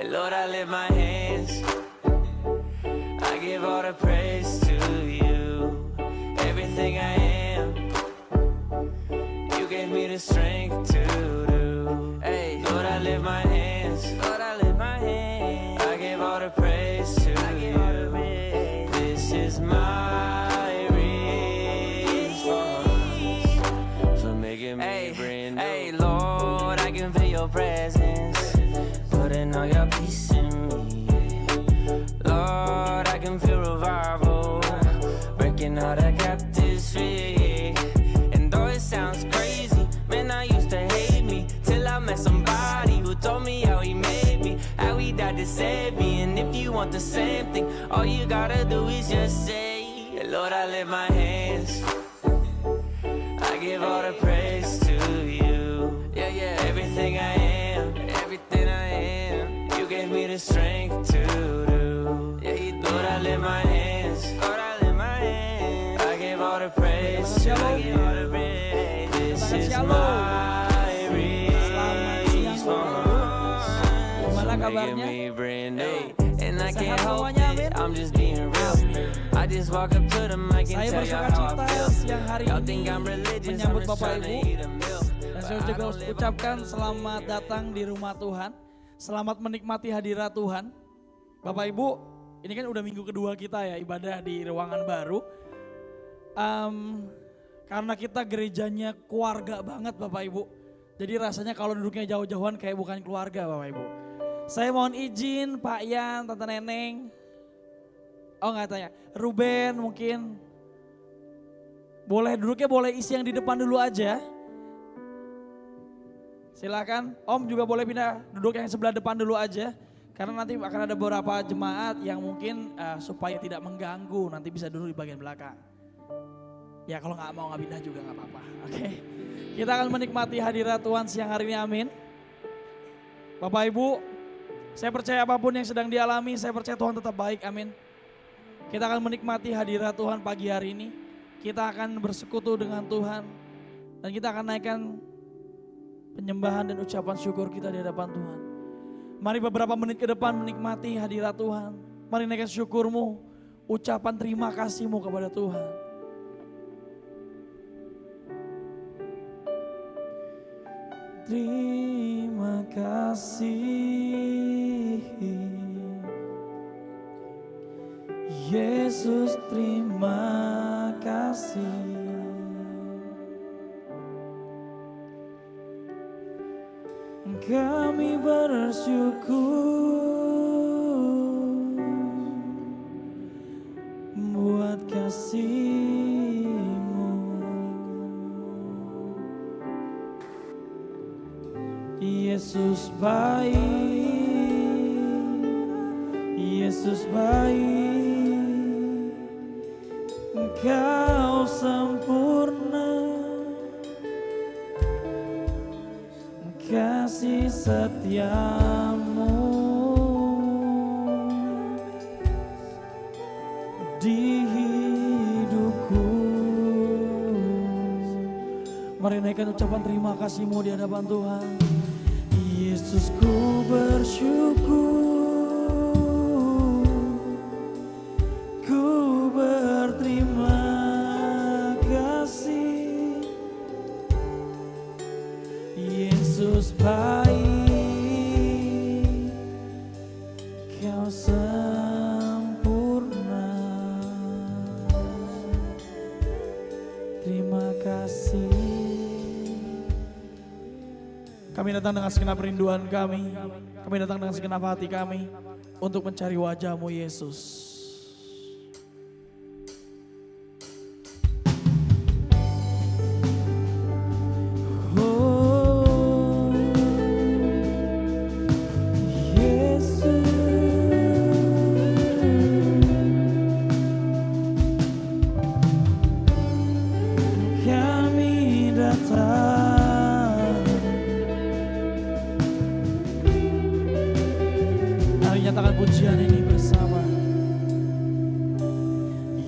Lord, I lift my hands, I give all the praise to you. Everything I am, you gave me the strength to do. Hey, Lord, I lift my hands, Lord, I lift my hands, I give all the praise to you. This is my response for making me brand new. Hey, Lord, I can feel your presence, putting all your peace in me. Lord, I can feel revival, breaking all the captives free. And though it sounds crazy, man, I used to hate me till I met somebody who told me how he made me, how he died to save me. And if you want the same thing, all you gotta do is just say, Lord, I lift my hands, I give all the praise to you. Yeah, yeah, everything I am, everything I am, you gave me the strength to do. Yeah, Lord, I lift my hands, Lord, I lift my hands, I give all the praise to you. This is my response for making me brand new. And I can't help it, I'm just being real. I just walk up to the mic and tell y'all how I feel. Y'all think I'm religious, I'm just trying to eat a meal. Dan saya juga ucapkan selamat datang di rumah Tuhan. Selamat menikmati hadirat Tuhan. Bapak Ibu, ini kan udah minggu kedua kita ya ibadah di ruangan baru. Karena kita gerejanya keluarga banget Bapak Ibu. Jadi rasanya kalau duduknya jauh-jauhan kayak bukan keluarga Bapak Ibu. Saya mohon izin Pak Yan, Tante Neneng. Oh nggak tanya, Ruben mungkin. Boleh duduknya boleh isi yang di depan dulu aja. Silakan, Om juga boleh pindah duduk yang sebelah depan dulu aja. Karena nanti akan ada beberapa jemaat yang mungkin supaya tidak mengganggu nanti bisa duduk di bagian belakang. Ya kalau nggak mau nggak pindah juga nggak apa-apa. Oke, kita akan menikmati hadirat Tuhan siang hari ini, amin. Bapak Ibu, saya percaya apapun yang sedang dialami, saya percaya Tuhan tetap baik, amin. Kita akan menikmati hadirat Tuhan pagi hari ini. Kita akan bersekutu dengan Tuhan. Dan kita akan naikkan penyembahan dan ucapan syukur kita di hadapan Tuhan. Mari beberapa menit ke depan menikmati hadirat Tuhan. Mari naikkan syukurmu, ucapan terima kasihmu kepada Tuhan. Terima kasih Yesus, terima kasih. Kami bersyukur buat kasih-Mu. Yesus baik, Yesus baik. Engkau sempurna, kasih setiamu di hidupku. Mari naikkan ucapan terima kasihmu di hadapan Tuhan. Yesus, ku bersyukur, ku berterima kasih. Yesus baik, Kau sempurna. Terima kasih. Kami datang dengan segenap rinduan kami. Kami datang dengan segenap hati kami untuk mencari wajah-Mu Yesus. Nyatakan pujian ini bersama.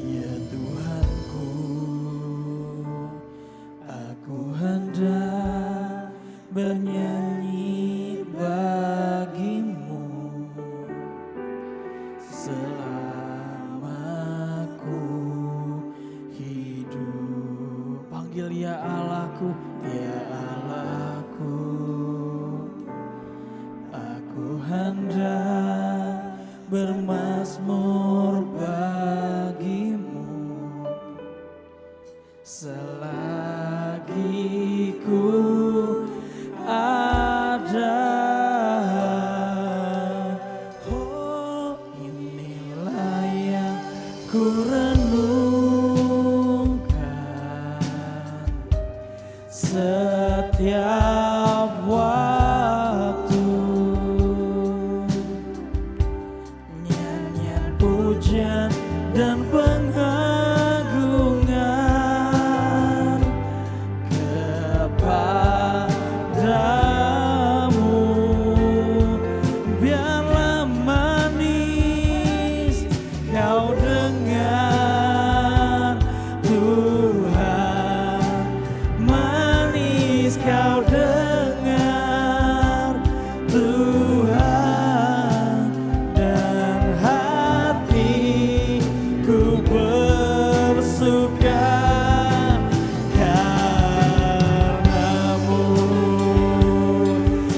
Ya Tuhanku, aku hendak bernyanyi bagi-Mu. bermazmur bagimu selagi ku ada. Oh, inilah yang ku renungkan setiap waktu. Nyanyian pujian dan pengagungan kepadamu, biarlah manis kau dengar Tuhan, manis kau dengar Tuhan, dan hatiku bersuka karenamu.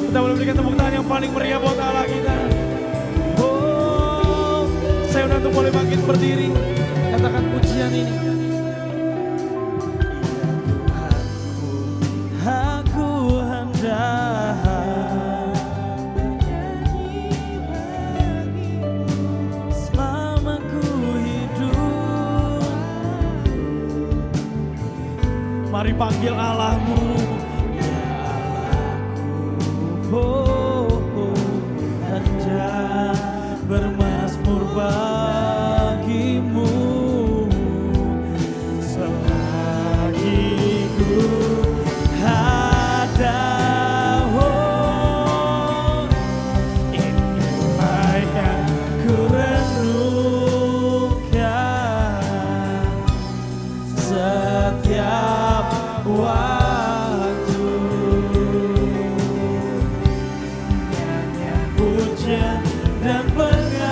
Kita boleh berikan tepuk tangan yang paling meriah buat Allah kita. Oh, saya undang untuk boleh bangkit berdiri, katakan pujian ini. Aku hendak bernyanyi bagimu selama ku hidup. Mari panggil Allahmu, ya Allahku. Hendak bermazmur bagimu selagi ku ada. Oh, inilah yang ku renungkan setiap waktu. Nyanyian pujian dan pengagungan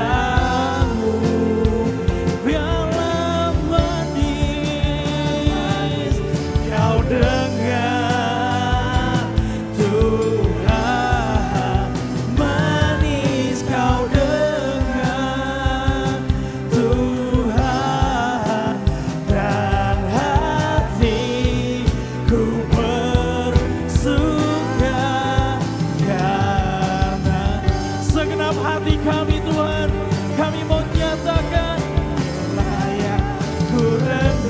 kepadamu, biarlah manis kau dengar Tuhan, manis kau dengar Tuhan, dan hatiku bersuka karena segenap hati kami Tuhan, kami mau nyatakan layak ku renungkan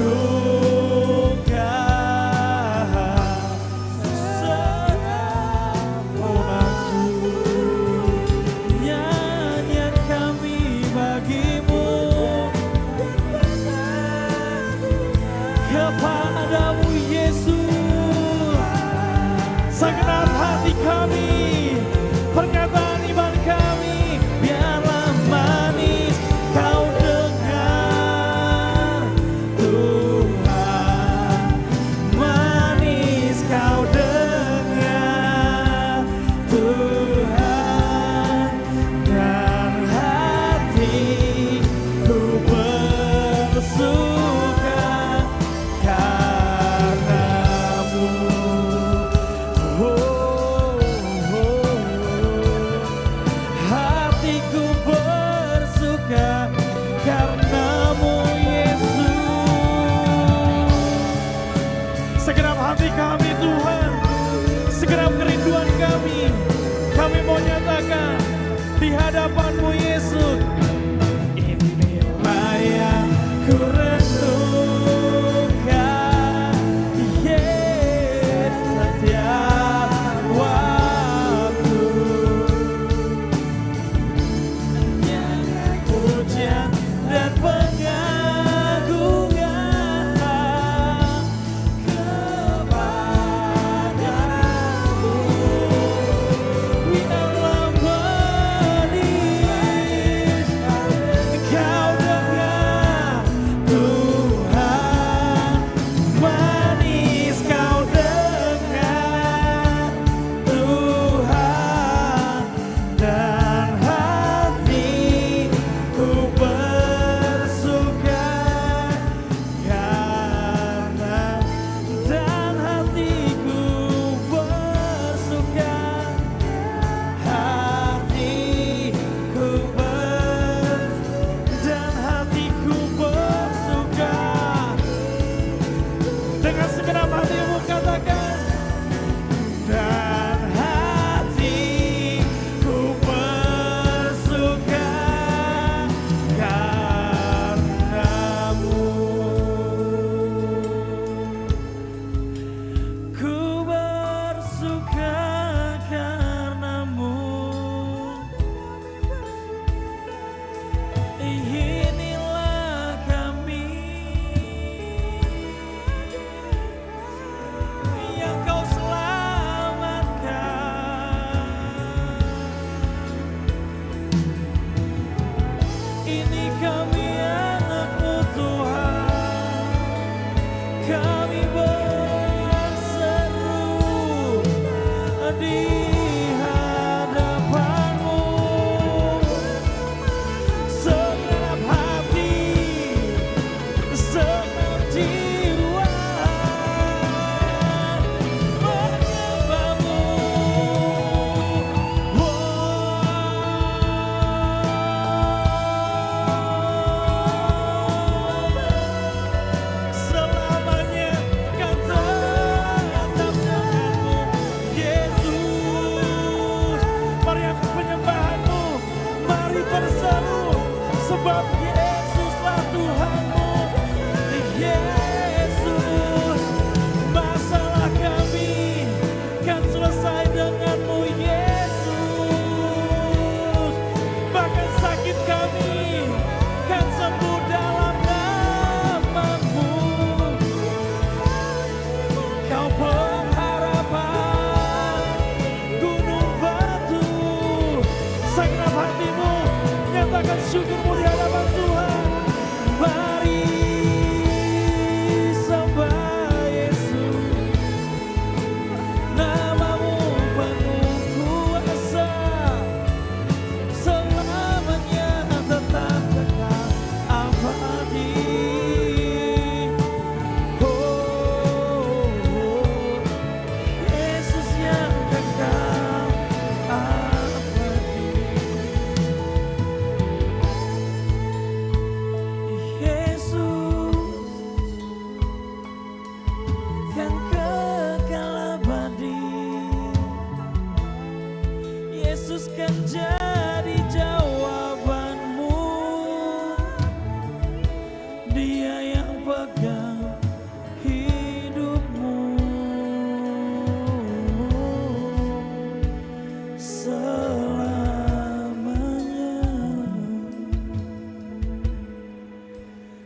setiap waktu. Nyanyian kami bagimu kepadamu Yesus, segenap hati kami, pernyataan iman kami, biarlah manis kau dengar Tuhan, manis kau dengar Tuhan, dan hatiku bersuka karenamu. Oh, oh, oh. kami berseru di hadapan-Mu. Segenap hati, segenap jiwa menyembah-Mu. Selamanya kan tetap denganmu, Yesus. Mari angkat penyembahan-Mu, mari berseru, sebab Yesuslah Tuhanmu. Yesus, masalah kami kan selesai denganmu, Yesus. Bahkan sakit kami kan sembuh dalam nama-Mu. Kau pengharapan gunung batu. Segenap hatimu nyatakan syukurmu di hadapan Tuhan. Mari sembah Yesus, nama-Mu penuh kuasa, selamanya tetap kekal abadi. Yesus yang kekal abadi. Yesus yang kekal abadi. Yesus kan jadi jawabanmu. Dia yang pegang hidupmu selamanya.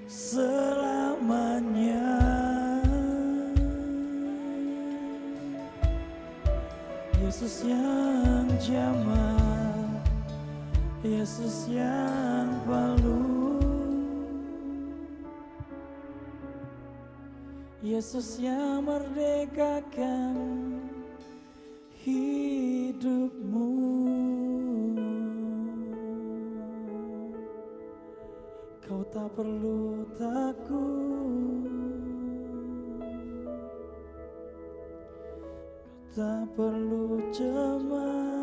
Selamanya. Yesus yang jamah, Yesus yang palu, Yesus yang merdekakan hidupmu. Kau tak perlu takut, kau tak perlu cemas.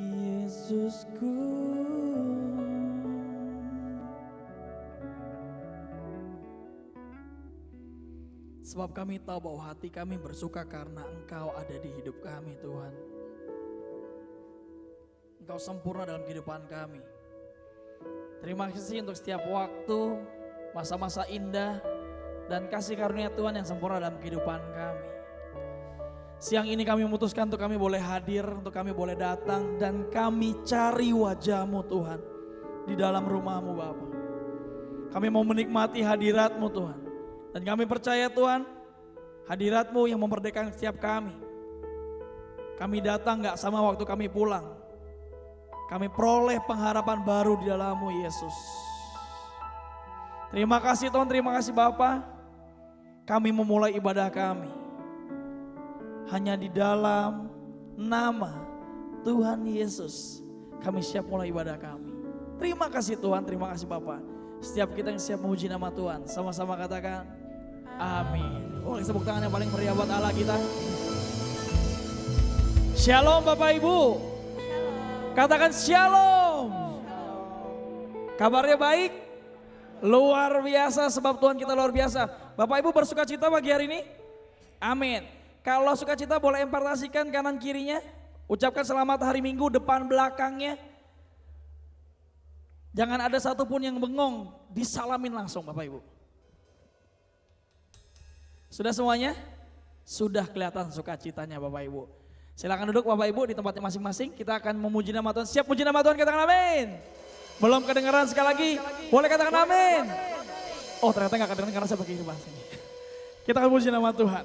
Yesusku, sebab kami tahu bahwa hati kami bersuka karena Engkau ada di hidup kami, Tuhan. Engkau sempurna dalam kehidupan kami. Terima kasih untuk setiap waktu, masa-masa indah, dan kasih karunia Tuhan yang sempurna dalam kehidupan kami. Siang ini kami memutuskan untuk kami boleh hadir, untuk kami boleh datang, dan kami cari wajah-Mu Tuhan di dalam rumah-Mu Bapa. Kami mau menikmati hadirat-Mu Tuhan. Dan kami percaya Tuhan, hadirat-Mu yang memerdekakan setiap kami. Kami datang gak sama waktu kami pulang. Kami peroleh pengharapan baru di dalam-Mu Yesus. Terima kasih Tuhan, terima kasih Bapa. Kami memulai ibadah kami hanya di dalam nama Tuhan Yesus. Kami siap mulai ibadah kami. Terima kasih Tuhan, terima kasih Bapa. Setiap kita yang siap memuji nama Tuhan, sama-sama katakan amin. Boleh tepuk tangan yang paling meriah buat Allah kita. Shalom Bapak Ibu. Katakan shalom. Kabarnya baik? Luar biasa, sebab Tuhan kita luar biasa. Bapak Ibu bersuka cita pagi hari ini? Amin. Kalau suka cita boleh impartasikan kanan kirinya. Ucapkan selamat hari Minggu depan belakangnya. Jangan ada satupun yang bengong, disalamin langsung Bapak Ibu. Sudah semuanya? Sudah kelihatan sukacitanya Bapak Ibu. Silakan duduk Bapak Ibu di tempatnya masing-masing. Kita akan memuji nama Tuhan. Siap puji nama Tuhan, katakan amin. Belum kedengaran sekali lagi, boleh katakan amin. Oh ternyata gak kedengaran karena saya pakai bahasa ini. Kita akan puji nama Tuhan.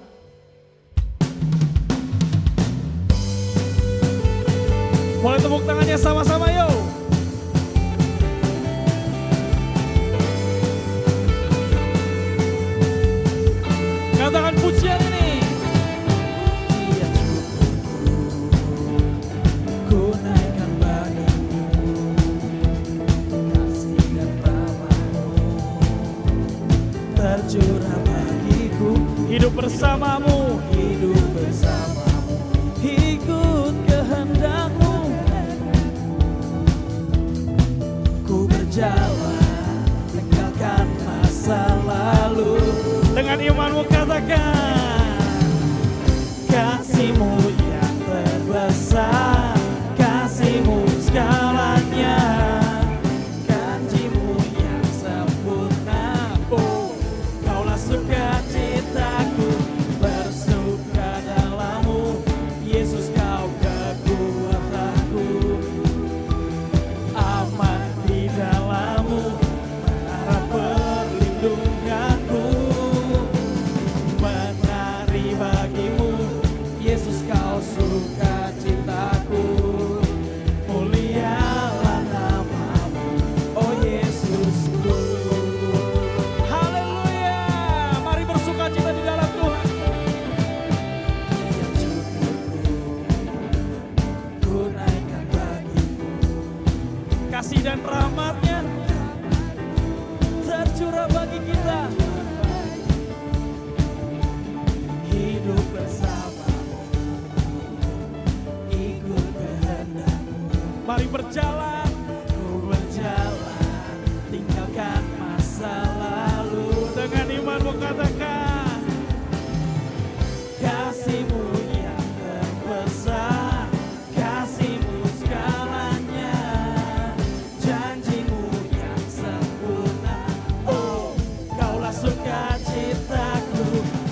Boleh tepuk tangannya sama-sama yuk. hidup bersamamu, hidup bersamamu, ikut kehendakmu. Ku berjalan, tinggalkan masa lalu. Dengan imanmu katakan, kasih-Mu yang terbesar, kasih-Mu segalanya, janji-Mu yang sempurna. Oh, Kaulah sukacitaku, bersuka dalam-Mu, Yesus Kau kekuatanku, aman di dalam-Mu, menara perlindunganku, menari bagi-Mu, Yesus Kau sukacitaku, mulialah nama-Mu, oh Yesusku. Haleluya, mari bersukacita di dalam Tuhan. Yang cukupku, ku naikkan bagi-Mu, kasih dan rahmat-Nya tercurah bagi kita. Hidup bersama-Mu, ikut kehendak-Mu. Mari berjalan, ku berjalan, tinggalkan masa lalu. Dengan imanmu katakan, kasih-Mu yang terbesar, kasih-Mu segalanya, janji-Mu yang sempurna. Oh, Kaulah sukacitaku,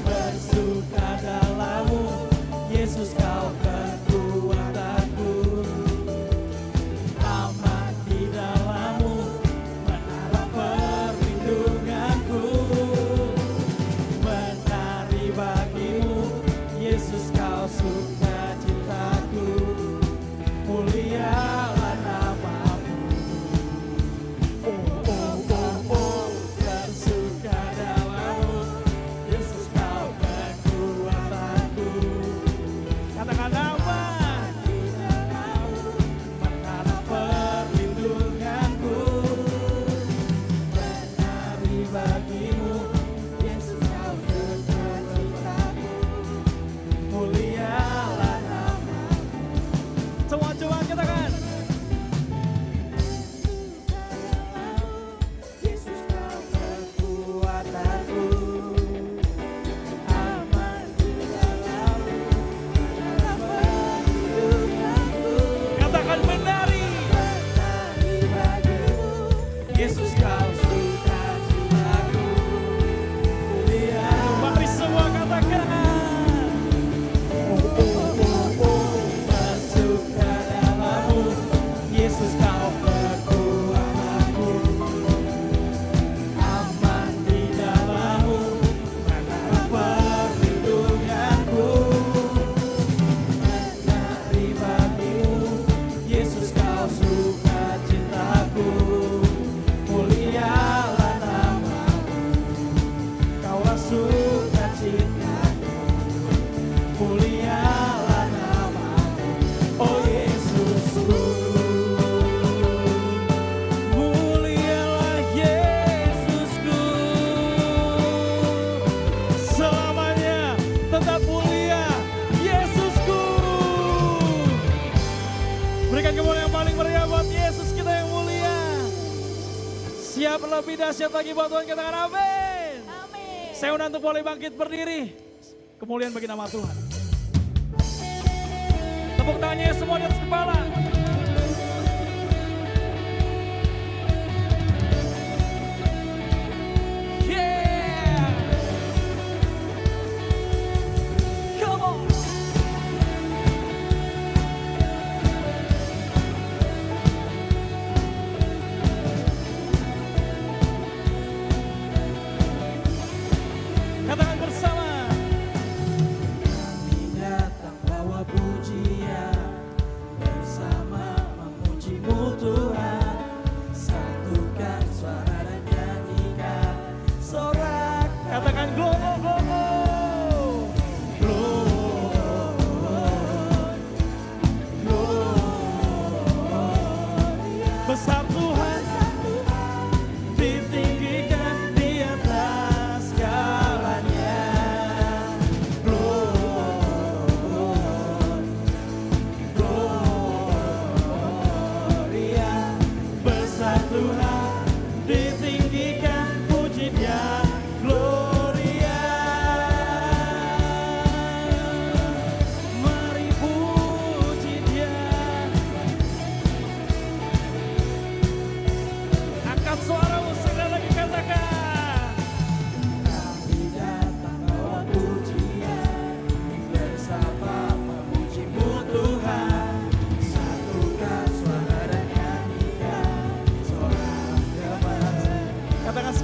bersuka dalam-Mu, Yesus Kau kekuatanku, aman di dalam-Mu, menara perlindunganku, menari bagi-Mu, Yesus Kau sukacitaku, mulialah nama-Mu. Oh, oh, oh, oh, bersuka dalam-Mu, Yesus Kau kekuatanku. Katakan aman di dalam-Mu, menara perlindunganku, menari bagi-Mu, Yesus Kau sukacitaku, mulialah nama-Mu. Semua coba katakan, Yesus Kau kekuatanku, aman di dalam-Mu, menara perlindunganku. Katakan menari bagi-Mu, Yesus Kau sukacitaku, mulia. Mari semua katakan, oh, oh, oh, oh, bersuka dalam-Mu, Yesus Kau kekuatanku, aman di dalam-Mu, menara perlindunganku, menari bagi-Mu, Yesus Kau sukacitaku, mulialah nama-Mu. Kaulah sukacitaku, mulialah nama-Mu, oh Yesusku. Mulialah Yesusku, selamanya tetap mulia Yesusku. Berikan kemuliaan yang paling meriah buat Yesus kita yang mulia. Siap lebih dahsyat lagi buat Tuhan, katakan amin. Amin. Saya undang untuk boleh bangkit berdiri. Kemuliaan bagi nama Tuhan. Tepuk tangannya semua di atas kepala. Yeah. Come on. Katakan bersama. Kami datang bawa pujian bersama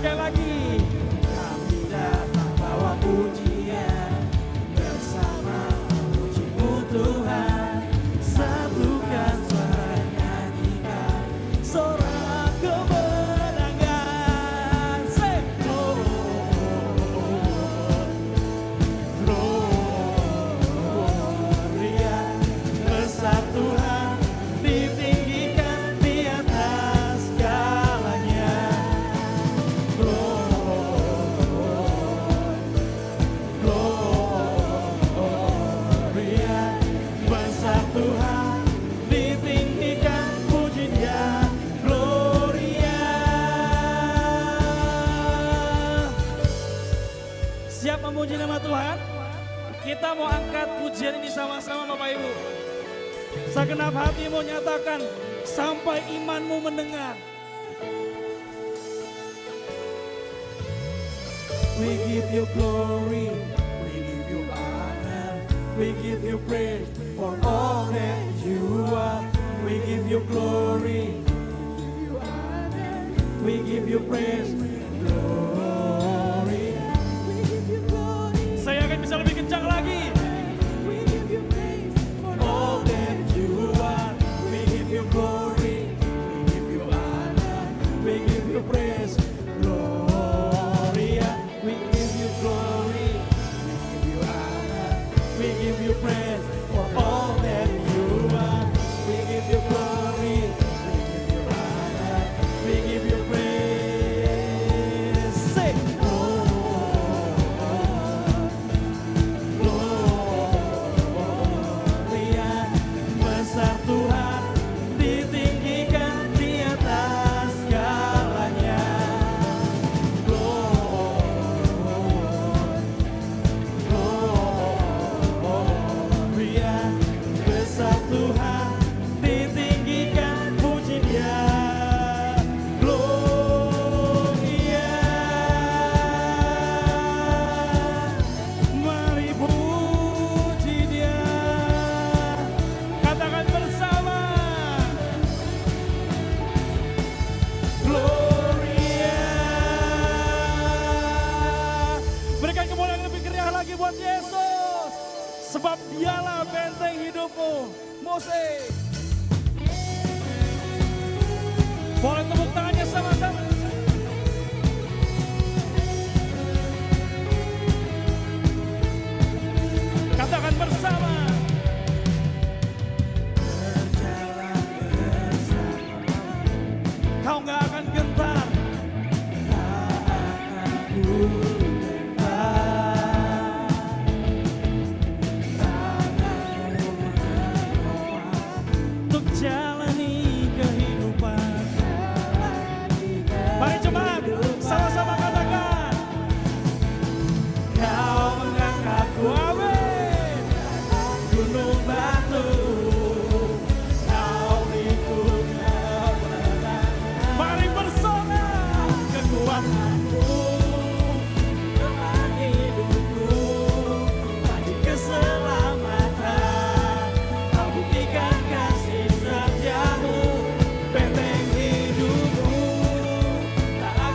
sekali lagi. Kami datang bawa pujian bersama pujimu Tuhan. Satukan suara nyanyikan sorak kemenangan. Say Gloria, besar Tuhan, ditinggikan di atas segalanya. Gloria, besar Tuhan, ditinggikan, puji Dia. Gloria. Siap memuji nama Tuhan? Kita mau angkat pujian ini sama-sama Bapak Ibu. Segenap hati mau nyatakan sampai imanmu mendengar. We give you glory, we give you honor, we give you praise for all that you are. We give you glory, we give you honor, we give you praise, glory. Saya akan bisa lebih kencang lagi. We give you praise for all that you are. We give you glory, we give you honor, we give you praise, Gloria. We give you glory, we give you honor, we give you praise for all that you are. We give you glory, we give you honor, we give you praise. Say, Gloria, besar Tuhan, ditinggikan di atas segalanya. Gloria, besar Tuhan, ditinggikan, puji Dia. Gloria, mari puji Dia. Katakan bersama, Gloria. Berikan kemuliaan yang lebih meriah lagi buat Yesus, sebab Dialah benteng hidupmu. Musik. Boleh tepuk tangannya sama-sama. Katakan bersama. Berjalan bersama, kau gak akan gentar. Tak akan ku gentar. Tanganmu menopang untuk jalani kehidupan. Mari jemaat, sama-sama katakan. Kau mengangkatku, amin. Gunung batu, kau ikut kemenangan. Mari bersorak kekuatanmu, teman hidupku, bagi keselamatan. Kau buktikan kasih setiamu, benteng hidupku, tak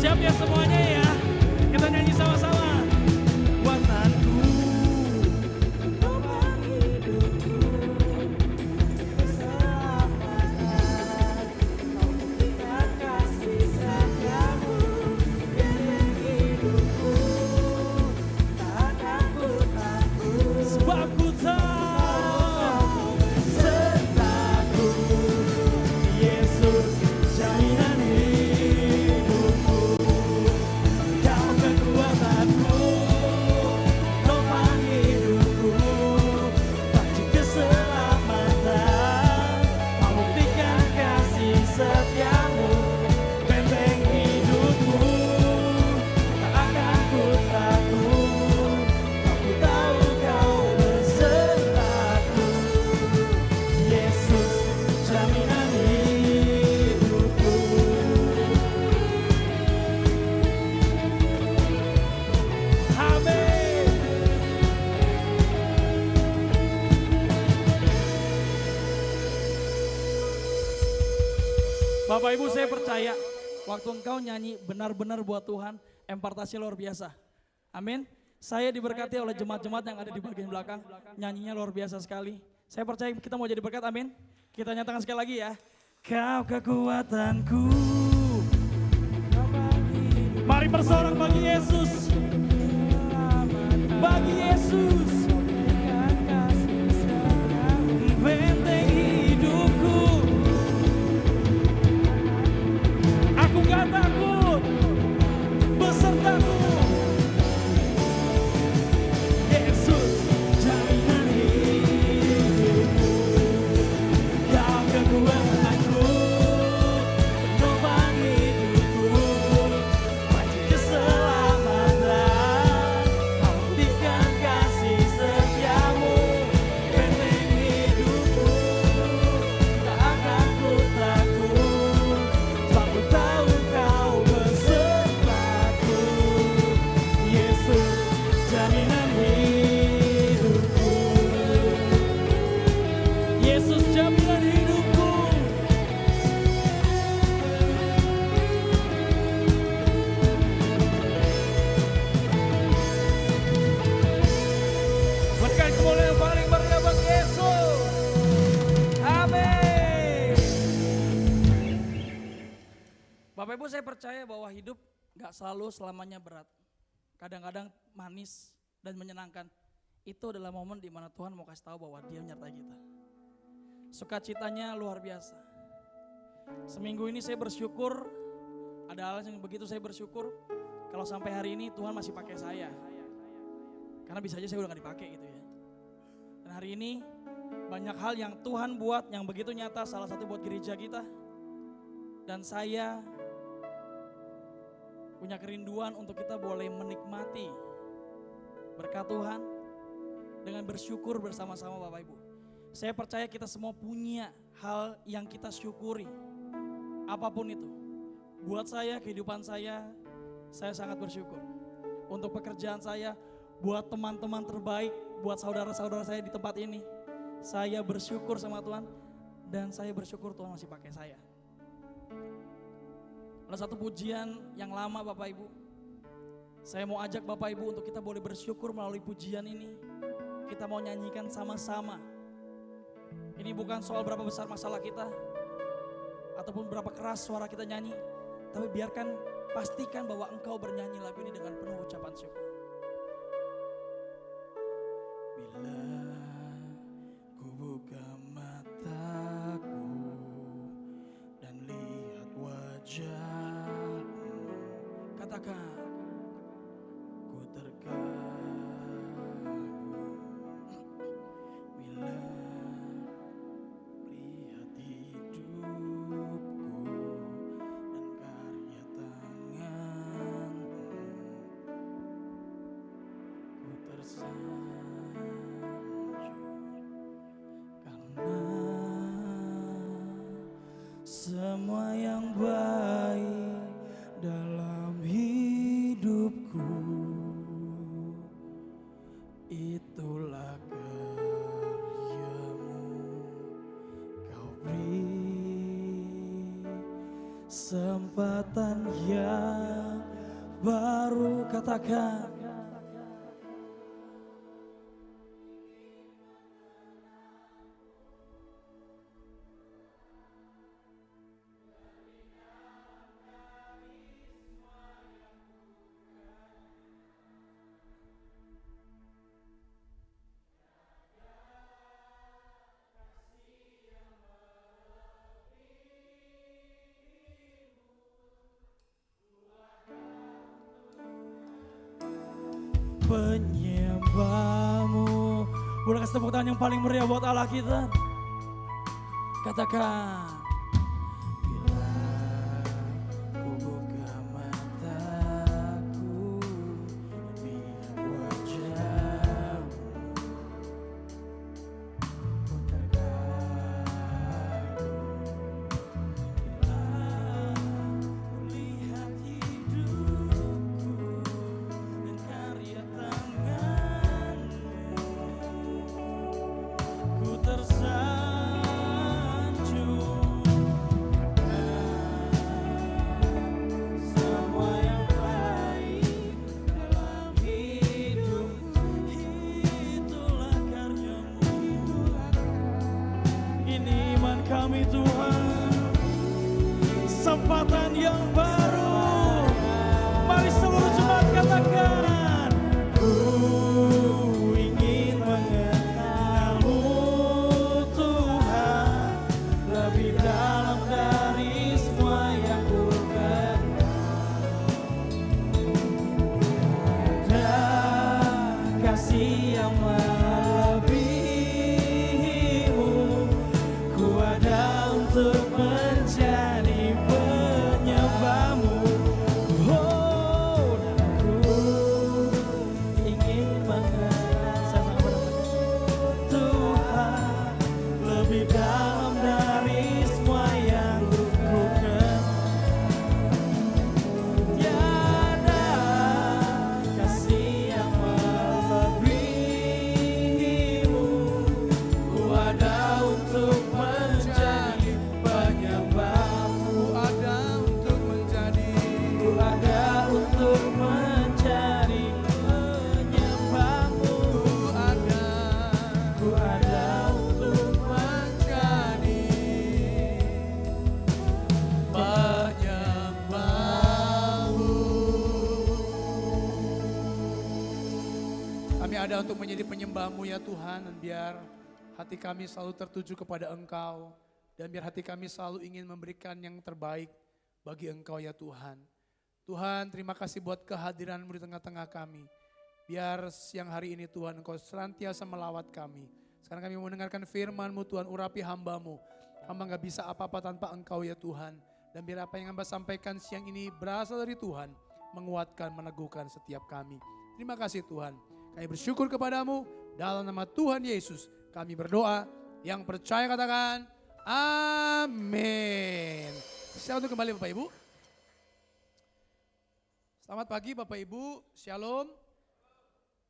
Siap ya semuanya ya? Kita nyanyi sama-sama. Kekuatanku, penopang hidupku, keselamatan, kau buktikan kasih setiamu, biarkan hidupku, tak akan ku takut, sebab ku tahu sertaku, Yesus jaminan hidupku, kau kekuatanku, topang hidupku, baju keselamatan, kau buktikan kasih setiamu, benteng hidupku, tak akan ku takut, aku tahu kau besertaku, Yesus jaminan hidupku. Amin. Bapak Ibu, saya percaya waktu engkau nyanyi benar-benar buat Tuhan, impartasi luar biasa. Amin. Saya diberkati oleh jemaat-jemaat yang ada di bagian belakang, nyanyinya luar biasa sekali. Saya percaya kita mau jadi berkat, amin. Kita nyatakan sekali lagi ya. Kau kekuatanku. Mari bersorak bagi Yesus. Bagi Yesus. Benteng hidupku. Aku gak takut. Besertaku. Yesus jaminan hidupku. Kau kekuatanku, penopang hidupku, baju keselamatan, kau buktikan kasih setiamu, benteng hidupku, tak akan ku takut, sebab ku tahu kau besertaku, Yesus jaminan hidupku, Yesus jaminan hidupku. Berikan kemuliaan yang paling meriah bagi Yesus. Amin. Bapak Ibu, saya percaya bahwa hidup gak selalu selamanya berat. Kadang-kadang manis dan menyenangkan. Itu adalah momen di mana Tuhan mau kasih tahu bahwa Dia menyertai kita. Sukacitanya luar biasa. Seminggu ini saya bersyukur, ada hal yang begitu saya bersyukur kalau sampai hari ini Tuhan masih pakai saya. Karena bisa aja saya udah gak dipakai gitu ya. Dan hari ini banyak hal yang Tuhan buat yang begitu nyata, salah satu buat gereja kita. Dan saya punya kerinduan untuk kita boleh menikmati berkat Tuhan dengan bersyukur bersama-sama Bapak Ibu. Saya percaya kita semua punya hal yang kita syukuri. Apapun itu. Buat saya, kehidupan saya sangat bersyukur. Untuk pekerjaan saya, buat teman-teman terbaik, buat saudara-saudara saya di tempat ini. Saya bersyukur sama Tuhan dan saya bersyukur Tuhan masih pakai saya. Ada satu pujian yang lama Bapak Ibu. Saya mau ajak Bapak Ibu untuk kita boleh bersyukur melalui pujian ini. Kita mau nyanyikan sama-sama. Ini bukan soal berapa besar masalah kita ataupun berapa keras suara kita nyanyi, tapi biarkan pastikan bahwa engkau bernyanyi lagu ini dengan penuh ucapan syukur. Bila ku buka mataku dan lihat wajahmu, katakan ku terkagum. Bila lihat hidupku dan karya tanganmu, ku tersanjung karena semua yang baik dalam hidupku itulah karyamu, kau beri kesempatan yang baru, katakan. Penyembahmu. Boleh kasih tepuk tangan yang paling meriah buat Allah kita. Katakan. Bila ku buka mataku, lihat wajahmu, ku terharu. Bila ku lihat hidupku dan karya tanganmu, ku tersanjung karena semua yang baik dalam hidupku itulah karyamu. Ini iman kami Tuhan, kesempatan yang baru. Mari seluruh jemaat katakan, ku ingin mengenalmu Tuhan, lebih dalam dari semua yang ku kenal. Ada kasih yang melebihimu, ku ada untuk menjadi penyembahmu. Oh, dan aku ingin mengenal Tuhan, lebih dalam dari semua yang ku kenal. Tiada kasih yang melebihimu, ku ada untuk menjadi penyembahmu. Ku ada untuk menjadi penyembahmu. Ku ada untuk menjadi penyembahmu. Kami ada untuk menjadi penyembah-Mu ya Tuhan, dan biar hati kami selalu tertuju kepada Engkau, dan biar hati kami selalu ingin memberikan yang terbaik bagi Engkau ya Tuhan. Tuhan, terima kasih buat kehadiran-Mu di tengah-tengah kami. Biar siang hari ini Tuhan Engkau senantiasa melawat kami. Sekarang kami mau mendengarkan firman-Mu Tuhan, urapi hamba-Mu. Hamba gak bisa apa-apa tanpa Engkau ya Tuhan. Dan biar apa yang hamba sampaikan siang ini berasal dari Tuhan, menguatkan, meneguhkan setiap kami. Terima kasih Tuhan. Kami bersyukur kepadamu, dalam nama Tuhan Yesus kami berdoa. Yang percaya katakan, amin. Selamat kembali Bapak Ibu. Selamat pagi Bapak Ibu, Shalom.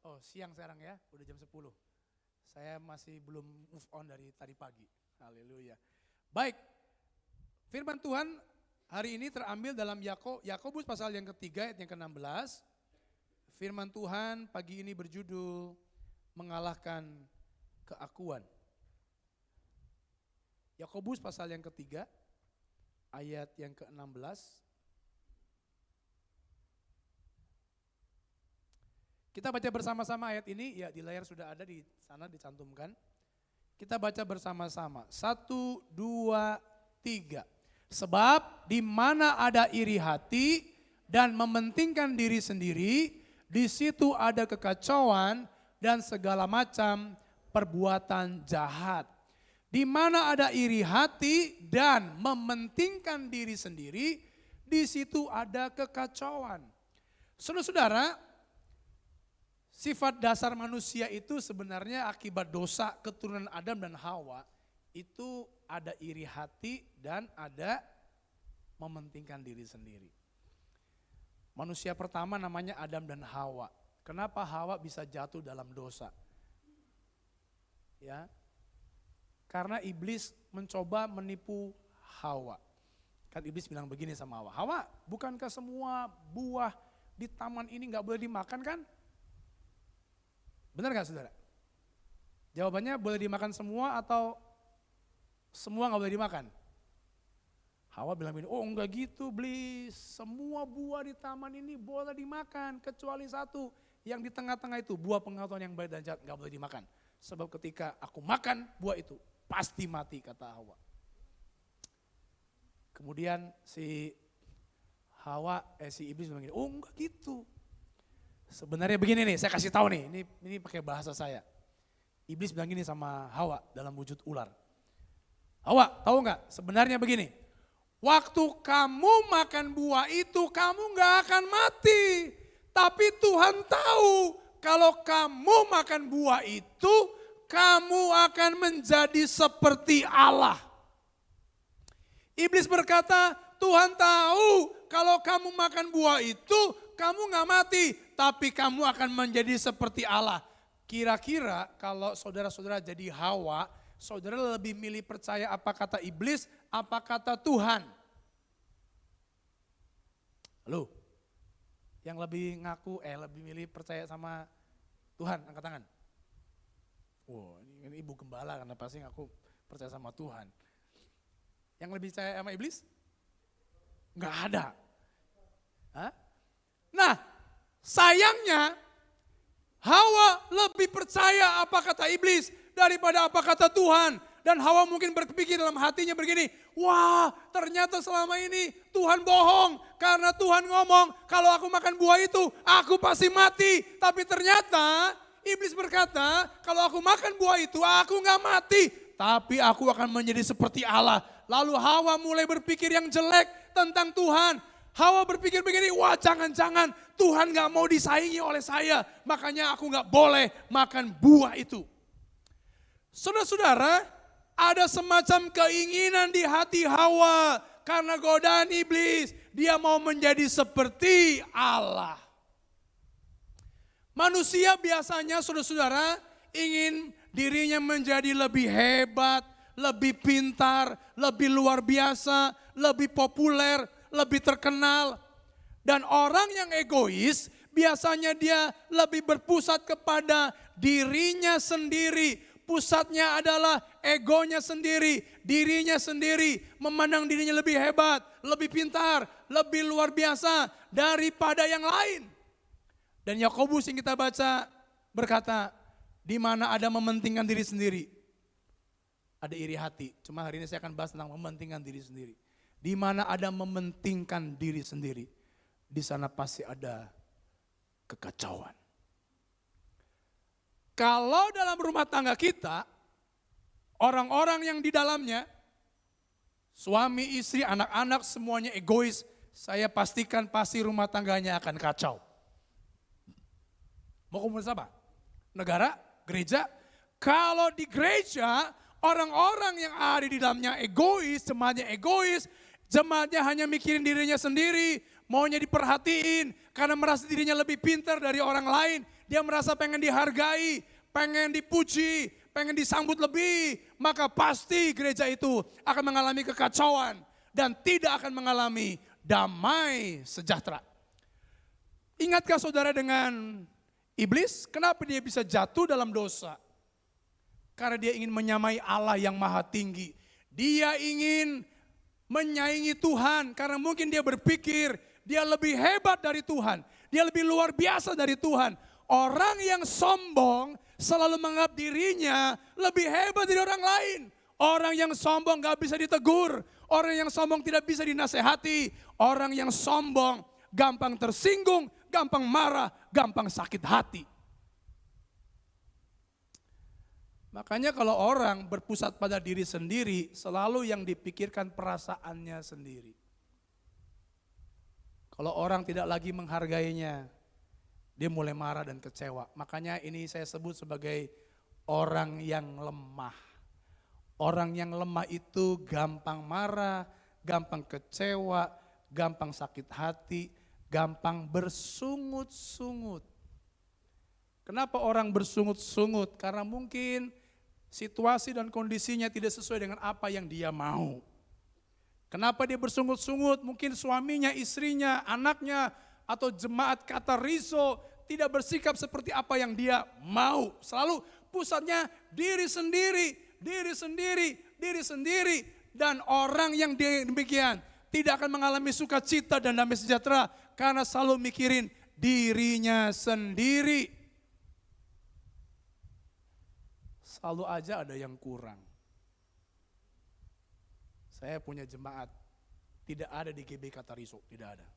Oh siang sekarang ya, udah jam 10. Saya masih belum move on dari tadi pagi. Haleluya. Baik, firman Tuhan hari ini terambil dalam Yakobus pasal yang ketiga ayat yang ke-16. Firman Tuhan pagi ini berjudul mengalahkan keakuan. Yakobus pasal yang ketiga ayat yang ke-16. Kita baca bersama-sama ayat ini, ya di layar sudah ada di sana dicantumkan. Kita baca bersama-sama, 1, 2, 3. Sebab di mana ada iri hati dan mementingkan diri sendiri, di situ ada kekacauan dan segala macam perbuatan jahat. Di mana ada iri hati dan mementingkan diri sendiri, di situ ada kekacauan. Saudara-saudara, sifat dasar manusia itu sebenarnya akibat dosa keturunan Adam dan Hawa, itu ada iri hati dan ada mementingkan diri sendiri. Manusia pertama namanya Adam dan Hawa. Kenapa Hawa bisa jatuh dalam dosa? Ya, karena iblis mencoba menipu Hawa. Kan iblis bilang begini sama Hawa, Hawa, bukankah semua buah di taman ini nggak boleh dimakan kan? Benar nggak saudara? Jawabannya boleh dimakan semua atau semua nggak boleh dimakan? Hawa bilang begini, oh enggak gitu Iblis, semua buah di taman ini boleh dimakan kecuali satu, yang di tengah-tengah itu buah pengetahuan yang baik dan jahat nggak boleh dimakan. Sebab ketika aku makan buah itu pasti mati, kata Hawa. Kemudian si Iblis bilang begini, oh enggak gitu. Sebenarnya begini nih, saya kasih tahu nih, ini pakai bahasa saya. Iblis bilang gini sama Hawa dalam wujud ular. Hawa, tahu nggak? Sebenarnya begini, waktu kamu makan buah itu kamu nggak akan mati. Tapi Tuhan tahu kalau kamu makan buah itu kamu akan menjadi seperti Allah. Iblis berkata, Tuhan tahu kalau kamu makan buah itu kamu nggak mati. Tapi kamu akan menjadi seperti Allah. Kira-kira kalau saudara-saudara jadi Hawa, saudara lebih milih percaya apa kata iblis, apa kata Tuhan? Halo? Yang lebih ngaku, lebih milih percaya sama Tuhan, angkat tangan. Wow, ini ibu gembala karena pasti ngaku percaya sama Tuhan. Yang lebih percaya sama iblis? Enggak ada. Hah? Nah, sayangnya Hawa lebih percaya apa kata iblis daripada apa kata Tuhan. Dan Hawa mungkin berpikir dalam hatinya begini, wah ternyata selama ini Tuhan bohong. Karena Tuhan ngomong kalau aku makan buah itu aku pasti mati. Tapi ternyata iblis berkata kalau aku makan buah itu aku gak mati. Tapi aku akan menjadi seperti Allah. Lalu Hawa mulai berpikir yang jelek tentang Tuhan. Hawa berpikir begini, wah jangan-jangan Tuhan gak mau disaingi oleh saya. Makanya aku gak boleh makan buah itu. Saudara-saudara, ada semacam keinginan di hati Hawa. Karena godaan iblis, dia mau menjadi seperti Allah. Manusia biasanya saudara-saudara ingin dirinya menjadi lebih hebat, lebih pintar, lebih luar biasa, lebih populer, lebih terkenal. Dan orang yang egois biasanya dia lebih berpusat kepada dirinya sendiri. Pusatnya adalah egonya sendiri, dirinya sendiri. Memandang dirinya lebih hebat, lebih pintar, lebih luar biasa daripada yang lain. Dan Yakobus yang kita baca berkata, di mana ada mementingkan diri sendiri, ada iri hati. Cuma hari ini saya akan bahas tentang mementingkan diri sendiri. Di mana ada mementingkan diri sendiri, di sana pasti ada kekacauan. Kalau dalam rumah tangga kita, orang-orang yang di dalamnya, suami, istri, anak-anak semuanya egois, saya pastikan pasti rumah tangganya akan kacau. Mau komunitas apa? Negara? Gereja? Kalau di gereja, orang-orang yang ada di dalamnya egois, jemaatnya hanya mikirin dirinya sendiri, maunya diperhatiin, karena merasa dirinya lebih pintar dari orang lain. Dia merasa pengen dihargai, pengen dipuji, pengen disambut lebih. Maka pasti gereja itu akan mengalami kekacauan dan tidak akan mengalami damai sejahtera. Ingatkah saudara dengan iblis? Kenapa dia bisa jatuh dalam dosa? Karena dia ingin menyamai Allah yang maha tinggi. Dia ingin menyaingi Tuhan karena mungkin dia berpikir dia lebih hebat dari Tuhan. Dia lebih luar biasa dari Tuhan. Orang yang sombong selalu menganggap dirinya lebih hebat dari orang lain. Orang yang sombong gak bisa ditegur. Orang yang sombong tidak bisa dinasehati. Orang yang sombong gampang tersinggung, gampang marah, gampang sakit hati. Makanya kalau orang berpusat pada diri sendiri, selalu yang dipikirkan perasaannya sendiri. Kalau orang tidak lagi menghargainya, dia mulai marah dan kecewa. Makanya ini saya sebut sebagai orang yang lemah. Orang yang lemah itu gampang marah, gampang kecewa, gampang sakit hati, gampang bersungut-sungut. Kenapa orang bersungut-sungut? Karena mungkin situasi dan kondisinya tidak sesuai dengan apa yang dia mau. Kenapa dia bersungut-sungut? Mungkin suaminya, istrinya, anaknya atau jemaat Kateriso tidak bersikap seperti apa yang dia mau. Selalu pusatnya diri sendiri, diri sendiri, diri sendiri. Dan orang yang demikian tidak akan mengalami sukacita dan damai sejahtera karena selalu mikirin dirinya sendiri. Selalu aja ada yang kurang. Saya punya jemaat, tidak ada di GB Kateriso, tidak ada.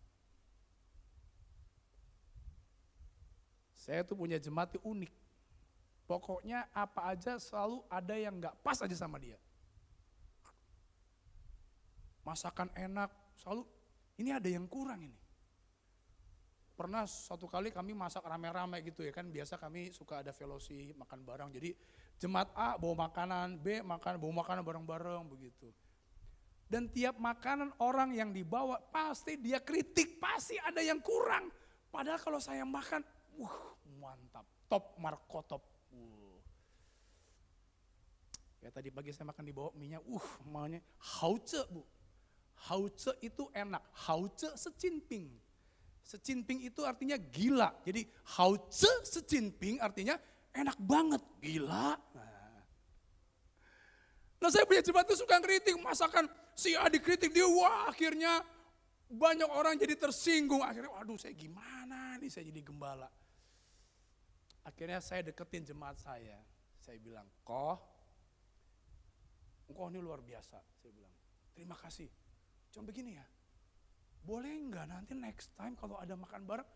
Saya tuh punya jemaat yang unik. Pokoknya apa aja selalu ada yang gak pas aja sama dia. Masakan enak, selalu ini ada yang kurang ini. Pernah satu kali kami masak rame-rame gitu ya kan, biasa kami suka ada fellowship, makan bareng. Jadi jemaat A bawa makanan, B bawa makanan bareng-bareng begitu. Dan tiap makanan orang yang dibawa pasti dia kritik, pasti ada yang kurang. Padahal kalau saya makan, mantap, top markotop. Ya tadi pagi saya makan di bawah minyak, maunya hauce bu. Hauce itu enak, hauce secinping. Secinping itu artinya gila, jadi hauce secinping artinya enak banget, gila. Nah saya punya jemaat itu suka kritik, masakan si A dikritik dia, akhirnya banyak orang jadi tersinggung. Akhirnya waduh saya gimana nih, saya jadi gembala. Akhirnya saya deketin jemaat saya bilang, engkau ini luar biasa. Saya bilang, terima kasih. Cuma begini ya, boleh enggak nanti next time kalau ada makan bareng,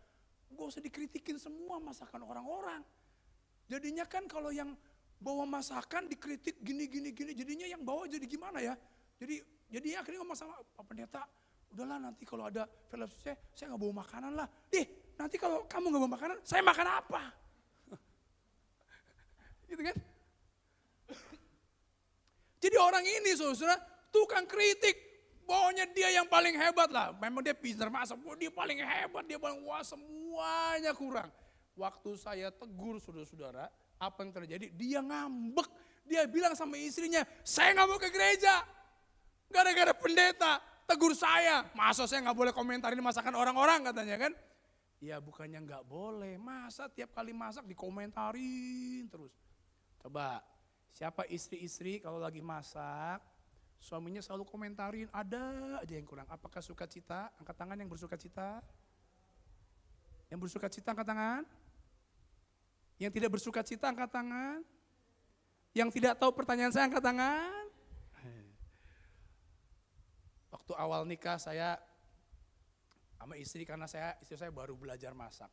gak usah dikritikin semua masakan orang-orang. Jadinya kan kalau yang bawa masakan dikritik gini, jadinya yang bawa jadi gimana ya. Jadi akhirnya ngomong sama Pak Pendeta, udahlah nanti kalau ada fellowship saya gak bawa makanan lah. Nanti kalau kamu gak bawa makanan, saya makan apa? Gitu kan? Jadi orang ini saudara, tukang kritik. Pokoknya dia yang paling hebat lah. Memang dia pintar masak, dia paling hebat, dia paling semuanya kurang. Waktu saya tegur saudara-saudara, apa yang terjadi? Dia ngambek. Dia bilang sama istrinya, saya gak mau ke gereja. Gara-gara pendeta tegur saya. Masa saya gak boleh komentarin masakan orang-orang katanya kan. Ya bukannya gak boleh, masa tiap kali masak dikomentarin terus. Coba, siapa istri-istri kalau lagi masak, suaminya selalu komentarin, ada aja yang kurang. Apakah sukacita? Angkat tangan yang bersukacita. Yang bersukacita angkat tangan. Yang tidak bersukacita angkat tangan. Yang tidak tahu pertanyaan saya angkat tangan. Waktu awal nikah saya sama istri, karena istri saya baru belajar masak.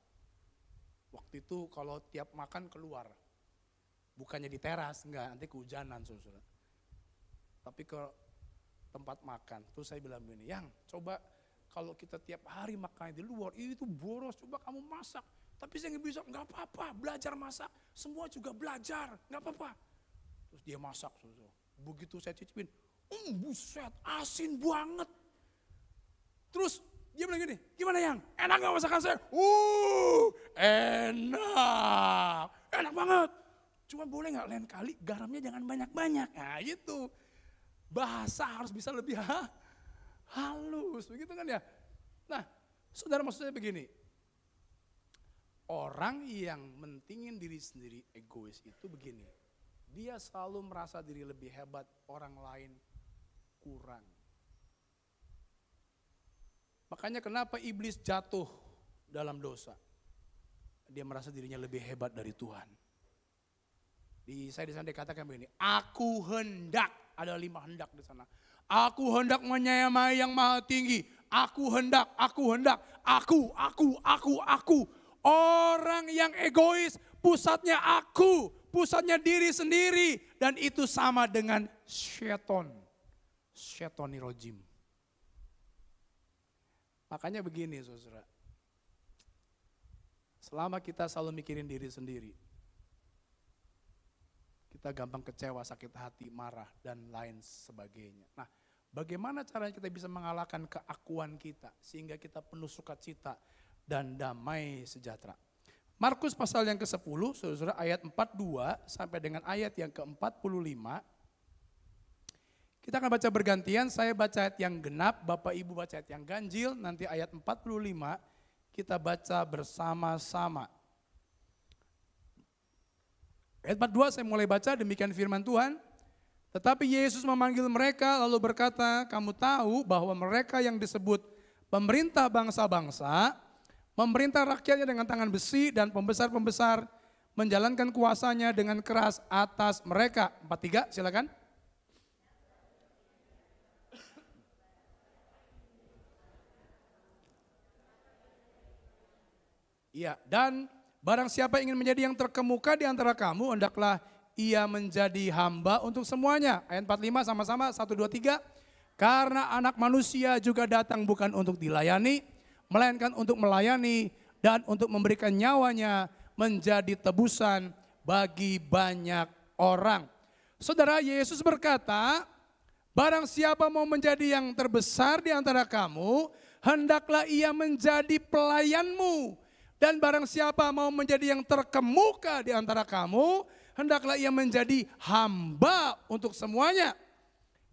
Waktu itu kalau tiap makan keluar. Bukannya di teras, enggak, nanti kehujanan saudara. Tapi ke tempat makan, terus saya bilang begini, Yang coba kalau kita tiap hari makan di luar, itu boros, coba kamu masak. Tapi saya nggak bisa, nggak apa-apa, belajar masak, semua juga belajar, nggak apa-apa. Terus dia masak, begitu saya cicipin, buset, asin banget. Terus dia bilang gini, gimana Yang? Enak nggak masakan saya? Enak banget. Cuma boleh nggak lain kali garamnya jangan banyak-banyak, nah gitu. Bahasa harus bisa lebih halus, begitu kan ya. Nah, saudara maksud saya begini, orang yang mentingin diri sendiri, egois itu begini, dia selalu merasa diri lebih hebat, orang lain kurang. Makanya kenapa iblis jatuh dalam dosa? Dia merasa dirinya lebih hebat dari Tuhan. Saya di sana dikatakan begini, aku hendak, ada 5 hendak di sana. Aku hendak menyamai yang maha tinggi. Aku hendak. Orang yang egois, pusatnya aku, pusatnya diri sendiri. Dan itu sama dengan syaiton. Syaitonirojim. Makanya begini saudara. Selama kita selalu mikirin diri sendiri, kita gampang kecewa, sakit hati, marah, dan lain sebagainya. Nah, bagaimana caranya kita bisa mengalahkan keakuan kita, sehingga kita penuh sukacita dan damai sejahtera. Markus pasal yang ke-10, saudara, ayat 42 sampai dengan ayat yang ke-45. Kita akan baca bergantian, saya baca ayat yang genap, Bapak Ibu baca ayat yang ganjil, nanti ayat 45, kita baca bersama-sama. Ayat 42 saya mulai baca, demikian firman Tuhan. Tetapi Yesus memanggil mereka lalu berkata, kamu tahu bahwa mereka yang disebut pemerintah bangsa-bangsa, memerintah rakyatnya dengan tangan besi dan pembesar-pembesar menjalankan kuasanya dengan keras atas mereka. 43 silakan. Iya, dan barang siapa ingin menjadi yang terkemuka di antara kamu, hendaklah ia menjadi hamba untuk semuanya. Ayat 45 sama-sama, 1, 2, 3. Karena anak manusia juga datang bukan untuk dilayani, melainkan untuk melayani dan untuk memberikan nyawanya menjadi tebusan bagi banyak orang. Saudara, Yesus berkata, barang siapa mau menjadi yang terbesar di antara kamu, hendaklah ia menjadi pelayanmu. Dan barang siapa mau menjadi yang terkemuka di antara kamu, hendaklah ia menjadi hamba untuk semuanya.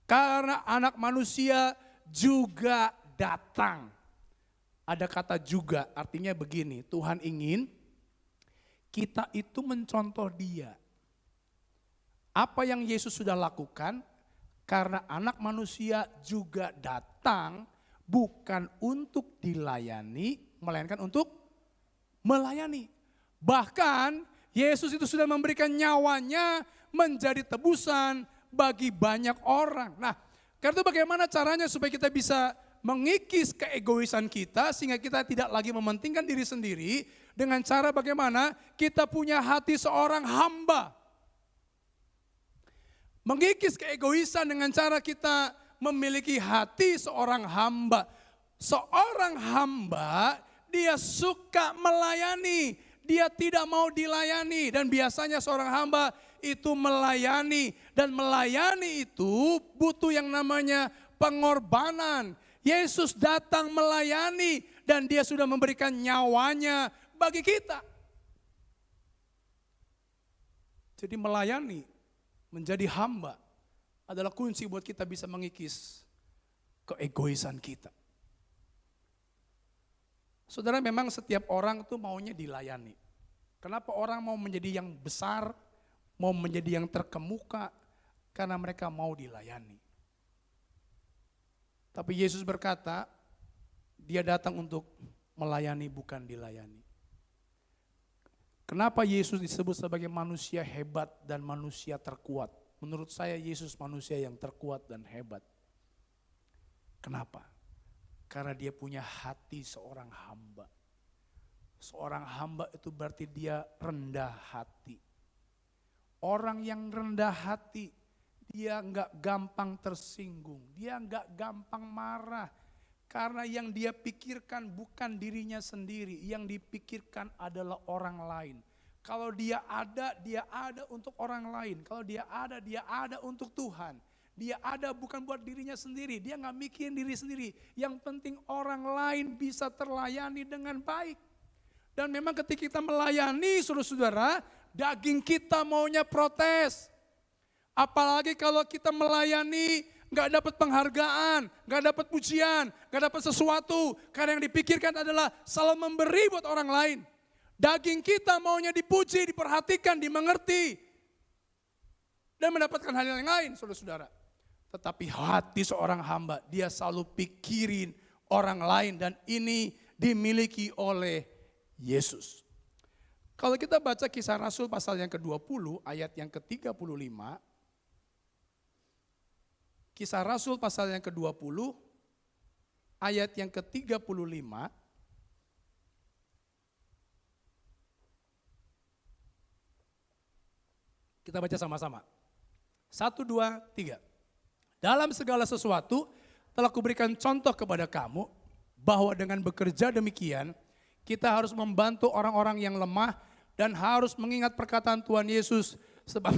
Karena anak manusia juga datang. Ada kata juga, artinya begini, Tuhan ingin kita itu mencontoh dia. Apa yang Yesus sudah lakukan, karena anak manusia juga datang bukan untuk dilayani, melainkan untuk melayani. Bahkan Yesus itu sudah memberikan nyawanya menjadi tebusan bagi banyak orang. Nah, karena itu bagaimana caranya supaya kita bisa mengikis keegoisan kita sehingga kita tidak lagi mementingkan diri sendiri dengan cara bagaimana kita punya hati seorang hamba. Mengikis keegoisan dengan cara kita memiliki hati seorang hamba. Seorang hamba dia suka melayani, dia tidak mau dilayani. Dan biasanya seorang hamba itu melayani. Dan melayani itu butuh yang namanya pengorbanan. Yesus datang melayani dan dia sudah memberikan nyawanya bagi kita. Jadi melayani, menjadi hamba adalah kunci buat kita bisa mengikis keegoisan kita. Saudara, memang setiap orang tuh maunya dilayani. Kenapa orang mau menjadi yang besar, mau menjadi yang terkemuka? Karena mereka mau dilayani. Tapi Yesus berkata, dia datang untuk melayani bukan dilayani. Kenapa Yesus disebut sebagai manusia hebat dan manusia terkuat? Menurut saya Yesus manusia yang terkuat dan hebat. Kenapa? Karena dia punya hati seorang hamba. Seorang hamba itu berarti dia rendah hati. Orang yang rendah hati, dia enggak gampang tersinggung. Dia enggak gampang marah. Karena yang dia pikirkan bukan dirinya sendiri. Yang dipikirkan adalah orang lain. Kalau dia ada untuk orang lain. Kalau dia ada untuk Tuhan. Dia ada bukan buat dirinya sendiri, dia gak mikirin diri sendiri. Yang penting orang lain bisa terlayani dengan baik. Dan memang ketika kita melayani saudara-saudara, daging kita maunya protes. Apalagi kalau kita melayani gak dapat penghargaan, gak dapat pujian, gak dapat sesuatu. Karena yang dipikirkan adalah selalu memberi buat orang lain. Daging kita maunya dipuji, diperhatikan, dimengerti. Dan mendapatkan hal yang lain saudara-saudara. Tetapi hati seorang hamba, dia selalu pikirin orang lain dan ini dimiliki oleh Yesus. Kalau kita baca Kisah Rasul pasal yang ke-20 ayat yang ke-35. Kisah Rasul pasal yang ke-20 ayat yang ke-35. Kita baca sama-sama. 1, 2, 3. Dalam segala sesuatu telah kuberikan contoh kepada kamu bahwa dengan bekerja demikian kita harus membantu orang-orang yang lemah dan harus mengingat perkataan Tuhan Yesus sebab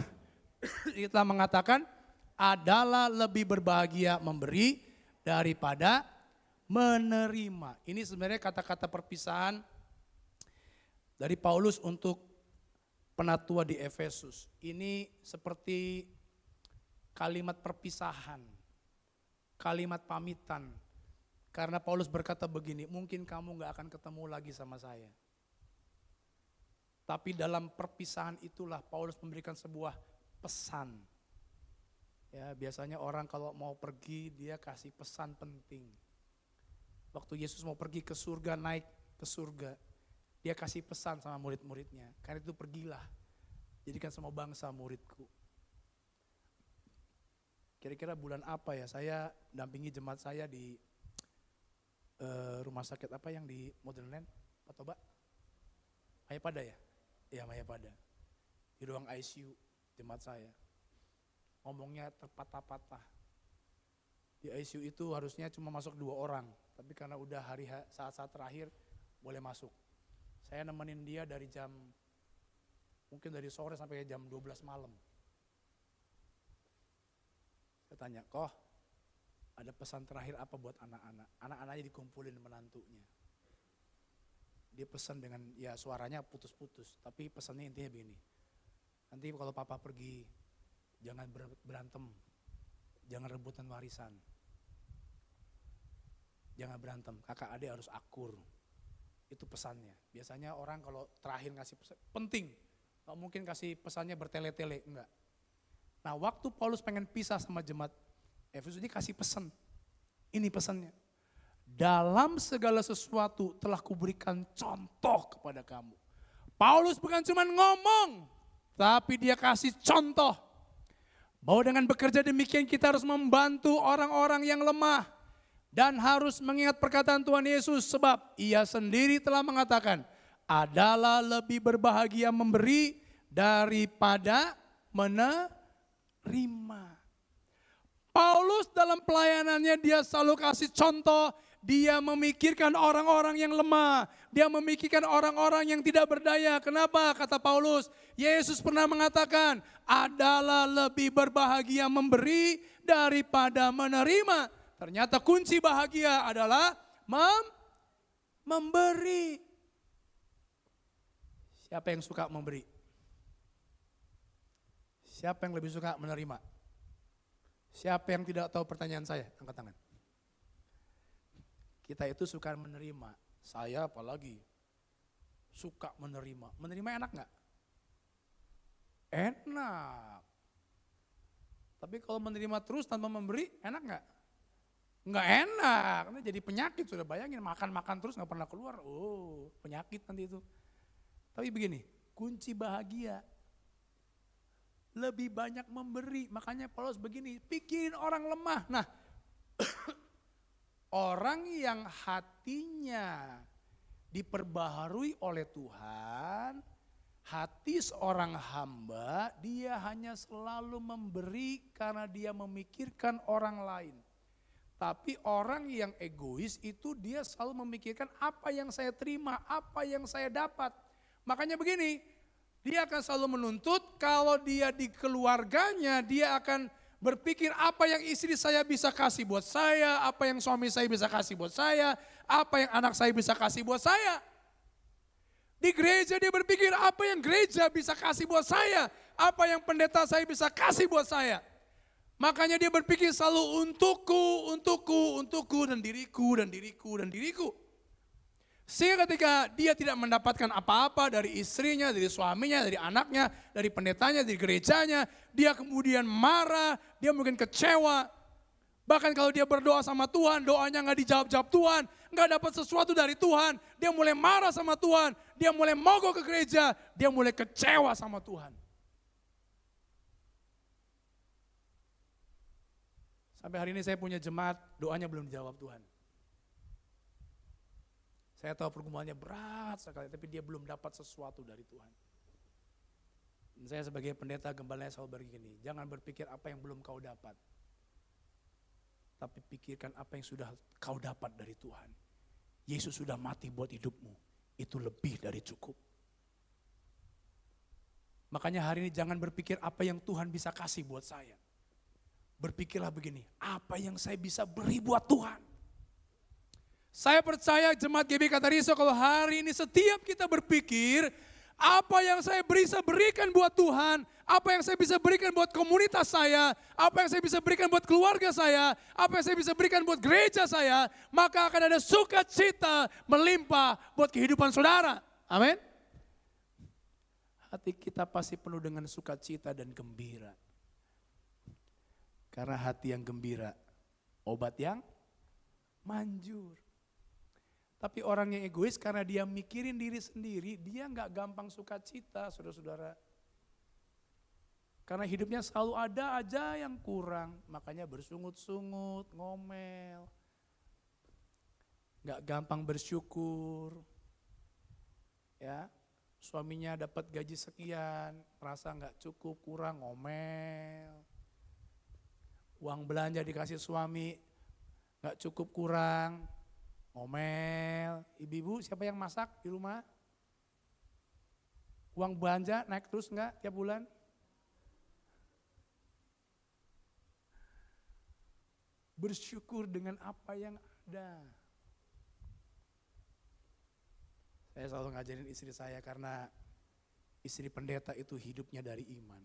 kita mengatakan adalah lebih berbahagia memberi daripada menerima. Ini sebenarnya kata-kata perpisahan dari Paulus untuk penatua di Efesus. Ini seperti kalimat perpisahan, kalimat pamitan. Karena Paulus berkata begini, mungkin kamu gak akan ketemu lagi sama saya. Tapi dalam perpisahan itulah Paulus memberikan sebuah pesan. Ya, biasanya orang kalau mau pergi dia kasih pesan penting. Waktu Yesus mau pergi ke surga, naik ke surga, dia kasih pesan sama murid-muridnya. Karena itu pergilah, jadikan semua bangsa muridku. Kira-kira bulan apa ya saya dampingi jemaat saya di rumah sakit apa yang di Modern Land, Pak Toba? Mayapada ya? Iya Mayapada. Di ruang ICU jemaat saya. Ngomongnya terpatah-patah. Di ICU itu harusnya cuma masuk 2 orang. Tapi karena udah saat-saat terakhir boleh masuk. Saya nemenin dia dari mungkin dari sore sampai jam 12 malam. Saya tanya, "Koh, ada pesan terakhir apa buat anak-anak?" Anak-anaknya dikumpulin menantunya. Dia pesan dengan, ya suaranya putus-putus, tapi pesannya intinya begini. Nanti kalau papa pergi, jangan berantem, jangan rebutan warisan. Jangan berantem, kakak adik harus akur. Itu pesannya. Biasanya orang kalau terakhir ngasih pesan, penting. Gak mungkin kasih pesannya bertele-tele, enggak. Nah waktu Paulus pengen pisah sama jemaat Efesus ini kasih pesan. Ini pesannya. Dalam segala sesuatu telah kuberikan contoh kepada kamu. Paulus bukan cuma ngomong, tapi dia kasih contoh. Bahwa dengan bekerja demikian kita harus membantu orang-orang yang lemah. Dan harus mengingat perkataan Tuhan Yesus sebab ia sendiri telah mengatakan adalah lebih berbahagia memberi daripada menerima. Paulus dalam pelayanannya dia selalu kasih contoh, dia memikirkan orang-orang yang lemah, dia memikirkan orang-orang yang tidak berdaya. Kenapa? Kata Paulus, Yesus pernah mengatakan adalah lebih berbahagia memberi daripada menerima. Ternyata kunci bahagia adalah memberi. Siapa yang suka memberi? Siapa yang lebih suka menerima? Siapa yang tidak tahu pertanyaan saya? Angkat tangan. Kita itu suka menerima. Saya apalagi suka menerima. Menerima enak gak? Enak. Tapi kalau menerima terus tanpa memberi, enak gak? Nggak enak, karena jadi penyakit sudah bayangin makan-makan terus nggak pernah keluar, oh penyakit nanti itu. Tapi begini, kunci bahagia lebih banyak memberi, makanya Paulus begini, pikirin orang lemah. Nah, orang yang hatinya diperbaharui oleh Tuhan, hati seorang hamba, dia hanya selalu memberi karena dia memikirkan orang lain. Tapi orang yang egois itu dia selalu memikirkan apa yang saya terima, apa yang saya dapat. Makanya begini, dia akan selalu menuntut kalau dia di keluarganya, dia akan berpikir apa yang istri saya bisa kasih buat saya, apa yang suami saya bisa kasih buat saya, apa yang anak saya bisa kasih buat saya. Di gereja dia berpikir apa yang gereja bisa kasih buat saya, apa yang pendeta saya bisa kasih buat saya. Makanya dia berpikir selalu untukku, dan diriku. Sehingga ketika dia tidak mendapatkan apa-apa dari istrinya, dari suaminya, dari anaknya, dari pendetanya, dari gerejanya, dia kemudian marah, dia mungkin kecewa. Bahkan kalau dia berdoa sama Tuhan, doanya gak dijawab-jawab Tuhan, gak dapat sesuatu dari Tuhan, dia mulai marah sama Tuhan, dia mulai mogok ke gereja, dia mulai kecewa sama Tuhan. Sampai hari ini saya punya jemaat, doanya belum dijawab Tuhan. Saya tahu pergumulannya berat sekali, tapi dia belum dapat sesuatu dari Tuhan. Dan saya sebagai pendeta gembalanya selalu begini, jangan berpikir apa yang belum kau dapat. Tapi pikirkan apa yang sudah kau dapat dari Tuhan. Yesus sudah mati buat hidupmu, itu lebih dari cukup. Makanya hari ini jangan berpikir apa yang Tuhan bisa kasih buat saya. Berpikirlah begini, apa yang saya bisa beri buat Tuhan. Saya percaya jemaat GBI Katariso kalau hari ini setiap kita berpikir, Apa yang saya bisa berikan buat Tuhan, apa yang saya bisa berikan buat komunitas saya, apa yang saya bisa berikan buat keluarga saya, apa yang saya bisa berikan buat gereja saya, maka akan ada sukacita melimpah buat kehidupan saudara. Amin. Hati kita pasti penuh dengan sukacita dan gembira. Karena hati yang gembira, obat yang manjur. Tapi orang yang egois karena dia mikirin diri sendiri, dia nggak gampang sukacita, saudara-saudara. Karena hidupnya selalu ada aja yang kurang, makanya bersungut-sungut, ngomel. Nggak gampang bersyukur. Ya, suaminya dapat gaji sekian, merasa nggak cukup, kurang, ngomel. Uang belanja dikasih suami, nggak cukup, kurang, ngomel. Ibu-ibu siapa yang masak di rumah? Uang belanja naik terus enggak tiap bulan? Bersyukur dengan apa yang ada. Saya selalu ngajarin istri saya karena istri pendeta itu hidupnya dari iman.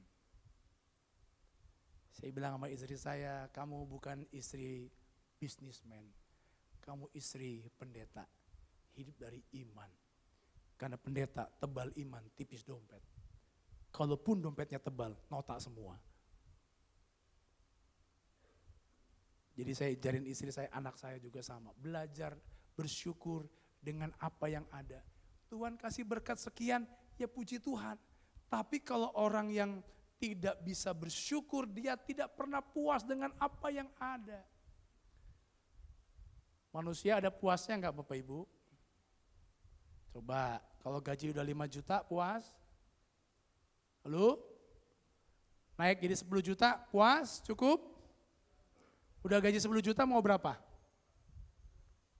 Saya bilang sama istri saya, kamu bukan istri bisnismen. Kamu istri pendeta, hidup dari iman. Karena pendeta tebal iman, tipis dompet. Kalaupun dompetnya tebal, nota semua. Jadi saya ajarin istri saya, anak saya juga sama. Belajar bersyukur dengan apa yang ada. Tuhan kasih berkat sekian, ya puji Tuhan. Tapi kalau orang yang tidak bisa bersyukur, dia tidak pernah puas dengan apa yang ada. Manusia ada puasnya enggak Bapak Ibu? Coba, kalau gaji udah 5 juta puas? Lalu? Naik jadi 10 juta puas? Cukup? Udah gaji 10 juta mau berapa?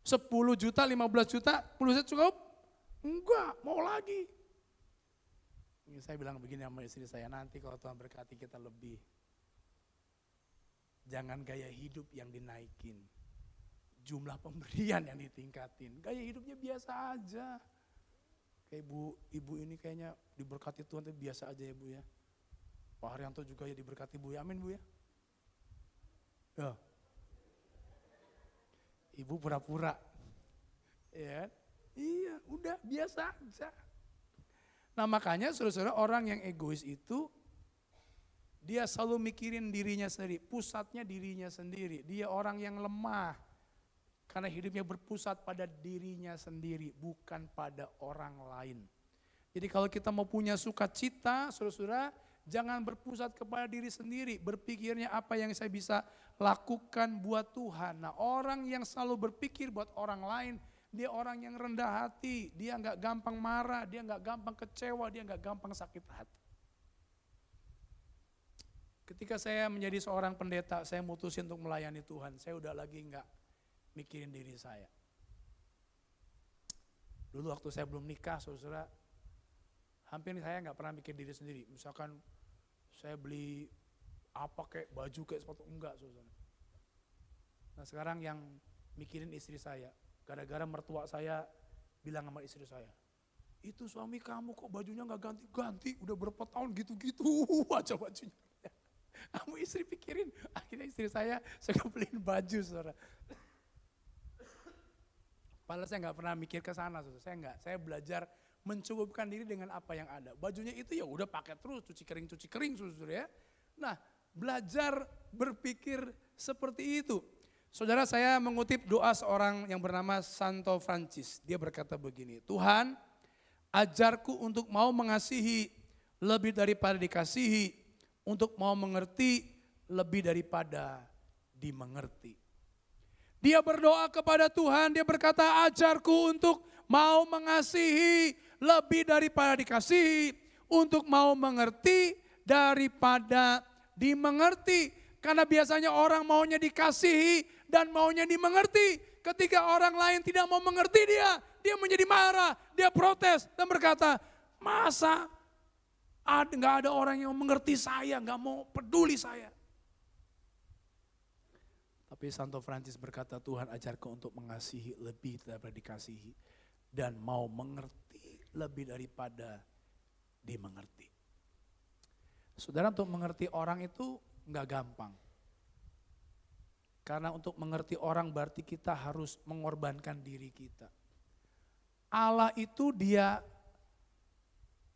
10 juta, 15 juta, 10 juta cukup? Enggak, mau lagi. Ini saya bilang begini sama istri saya, nanti kalau Tuhan berkati kita lebih. Jangan gaya hidup yang dinaikin. Jumlah pemberian yang ditingkatin, gaya hidupnya biasa aja. Kayak ibu ini kayaknya diberkati Tuhan tapi biasa aja ya Bu ya. Pak Haryanto juga ya diberkati Bu ya, amin Bu ya. Ya. Ibu pura-pura, ya, iya udah biasa aja. Nah makanya saudara-saudara orang yang egois itu, dia selalu mikirin dirinya sendiri, pusatnya dirinya sendiri. Dia orang yang lemah. Karena hidupnya berpusat pada dirinya sendiri, bukan pada orang lain. Jadi kalau kita mau punya sukacita, saudara-saudara, jangan berpusat kepada diri sendiri. Berpikirnya apa yang saya bisa lakukan buat Tuhan. Nah orang yang selalu berpikir buat orang lain, dia orang yang rendah hati. Dia nggak gampang marah, dia nggak gampang kecewa, dia nggak gampang sakit hati. Ketika saya menjadi seorang pendeta, saya mutusin untuk melayani Tuhan. Saya udah lagi nggak mikirin diri saya. Dulu waktu saya belum nikah, saudara, hampir saya nggak pernah mikir diri sendiri. Misalkan saya beli apa kayak baju kayak sepatu, enggak saudara. Nah sekarang yang mikirin istri saya, gara-gara mertua saya bilang sama istri saya, itu suami kamu kok bajunya nggak ganti-ganti, udah berapa tahun gitu-gitu aja bajunya. Kamu istri pikirin, akhirnya istri saya beliin baju saudara. Padahal saya nggak pernah mikir ke sana, saya belajar mencukupkan diri dengan apa yang ada. Bajunya itu ya udah pakai terus, cuci kering, saudara ya. Nah, belajar berpikir seperti itu. Saudara, saya mengutip doa seorang yang bernama Santo Francis. Dia berkata begini, Tuhan, ajarku untuk mau mengasihi lebih daripada dikasihi, untuk mau mengerti lebih daripada dimengerti. Dia berdoa kepada Tuhan, dia berkata ajarku untuk mau mengasihi lebih daripada dikasihi, untuk mau mengerti daripada dimengerti. Karena biasanya orang maunya dikasihi dan maunya dimengerti. Ketika orang lain tidak mau mengerti dia menjadi marah, dia protes dan berkata, masa nggak ada orang yang mengerti saya, nggak mau peduli saya. Tapi Santo Francis berkata, Tuhan ajarku untuk mengasihi lebih daripada dikasihi dan mau mengerti lebih daripada dimengerti. Saudara, untuk mengerti orang itu enggak gampang. Karena untuk mengerti orang berarti kita harus mengorbankan diri kita. Allah itu dia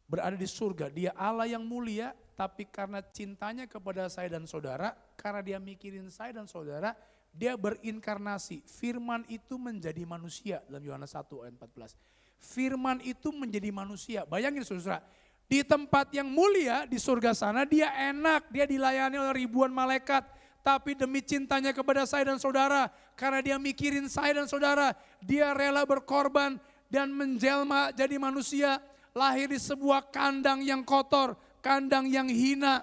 berada di surga, dia Allah yang mulia, tapi karena cintanya kepada saya dan saudara, karena dia mikirin saya dan saudara, dia berinkarnasi. Firman itu menjadi manusia dalam Yohanes 1 ayat 14. Firman itu menjadi manusia. Bayangin saudara, di tempat yang mulia di surga sana dia enak, dia dilayani oleh ribuan malaikat. Tapi demi cintanya kepada saya dan saudara, karena dia mikirin saya dan saudara, dia rela berkorban dan menjelma jadi manusia, lahir di sebuah kandang yang kotor, kandang yang hina.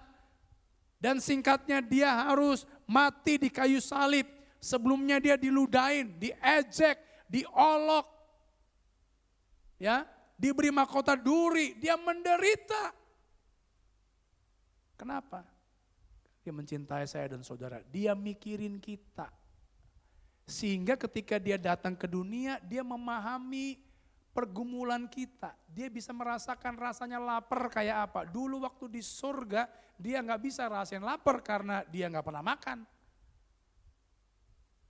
Dan singkatnya dia harus mati di kayu salib. Sebelumnya dia diludahin, diejek, diolok, ya, diberi mahkota duri, dia menderita. Kenapa? Dia mencintai saya dan saudara, dia mikirin kita. Sehingga ketika dia datang ke dunia, dia memahami pergumulan kita. Dia bisa merasakan rasanya lapar kayak apa. Dulu waktu di surga, dia gak bisa rasain lapar karena dia gak pernah makan.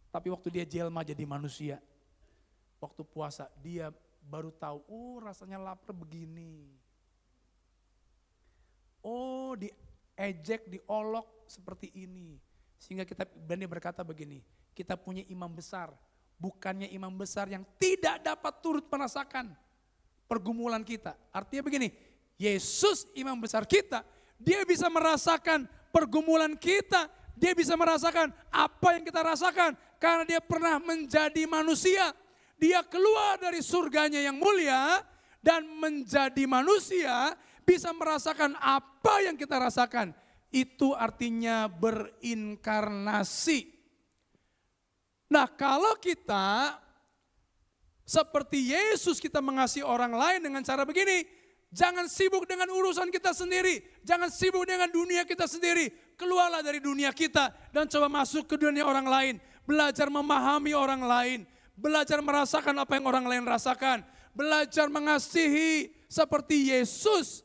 Tapi waktu dia jelma jadi manusia, waktu puasa dia baru tahu, oh rasanya lapar begini. Oh diejek, diolok seperti ini. Sehingga kita berani berkata begini, kita punya imam besar, bukannya imam besar yang tidak dapat turut merasakan pergumulan kita. Artinya begini, Yesus imam besar kita, dia bisa merasakan pergumulan kita, dia bisa merasakan apa yang kita rasakan karena dia pernah menjadi manusia. Dia keluar dari surganya yang mulia dan menjadi manusia, bisa merasakan apa yang kita rasakan. Itu artinya berinkarnasi. Nah, kalau kita seperti Yesus, kita mengasihi orang lain dengan cara begini, jangan sibuk dengan urusan kita sendiri, jangan sibuk dengan dunia kita sendiri. Keluarlah dari dunia kita dan coba masuk ke dunia orang lain, belajar memahami orang lain, belajar merasakan apa yang orang lain rasakan, belajar mengasihi seperti Yesus.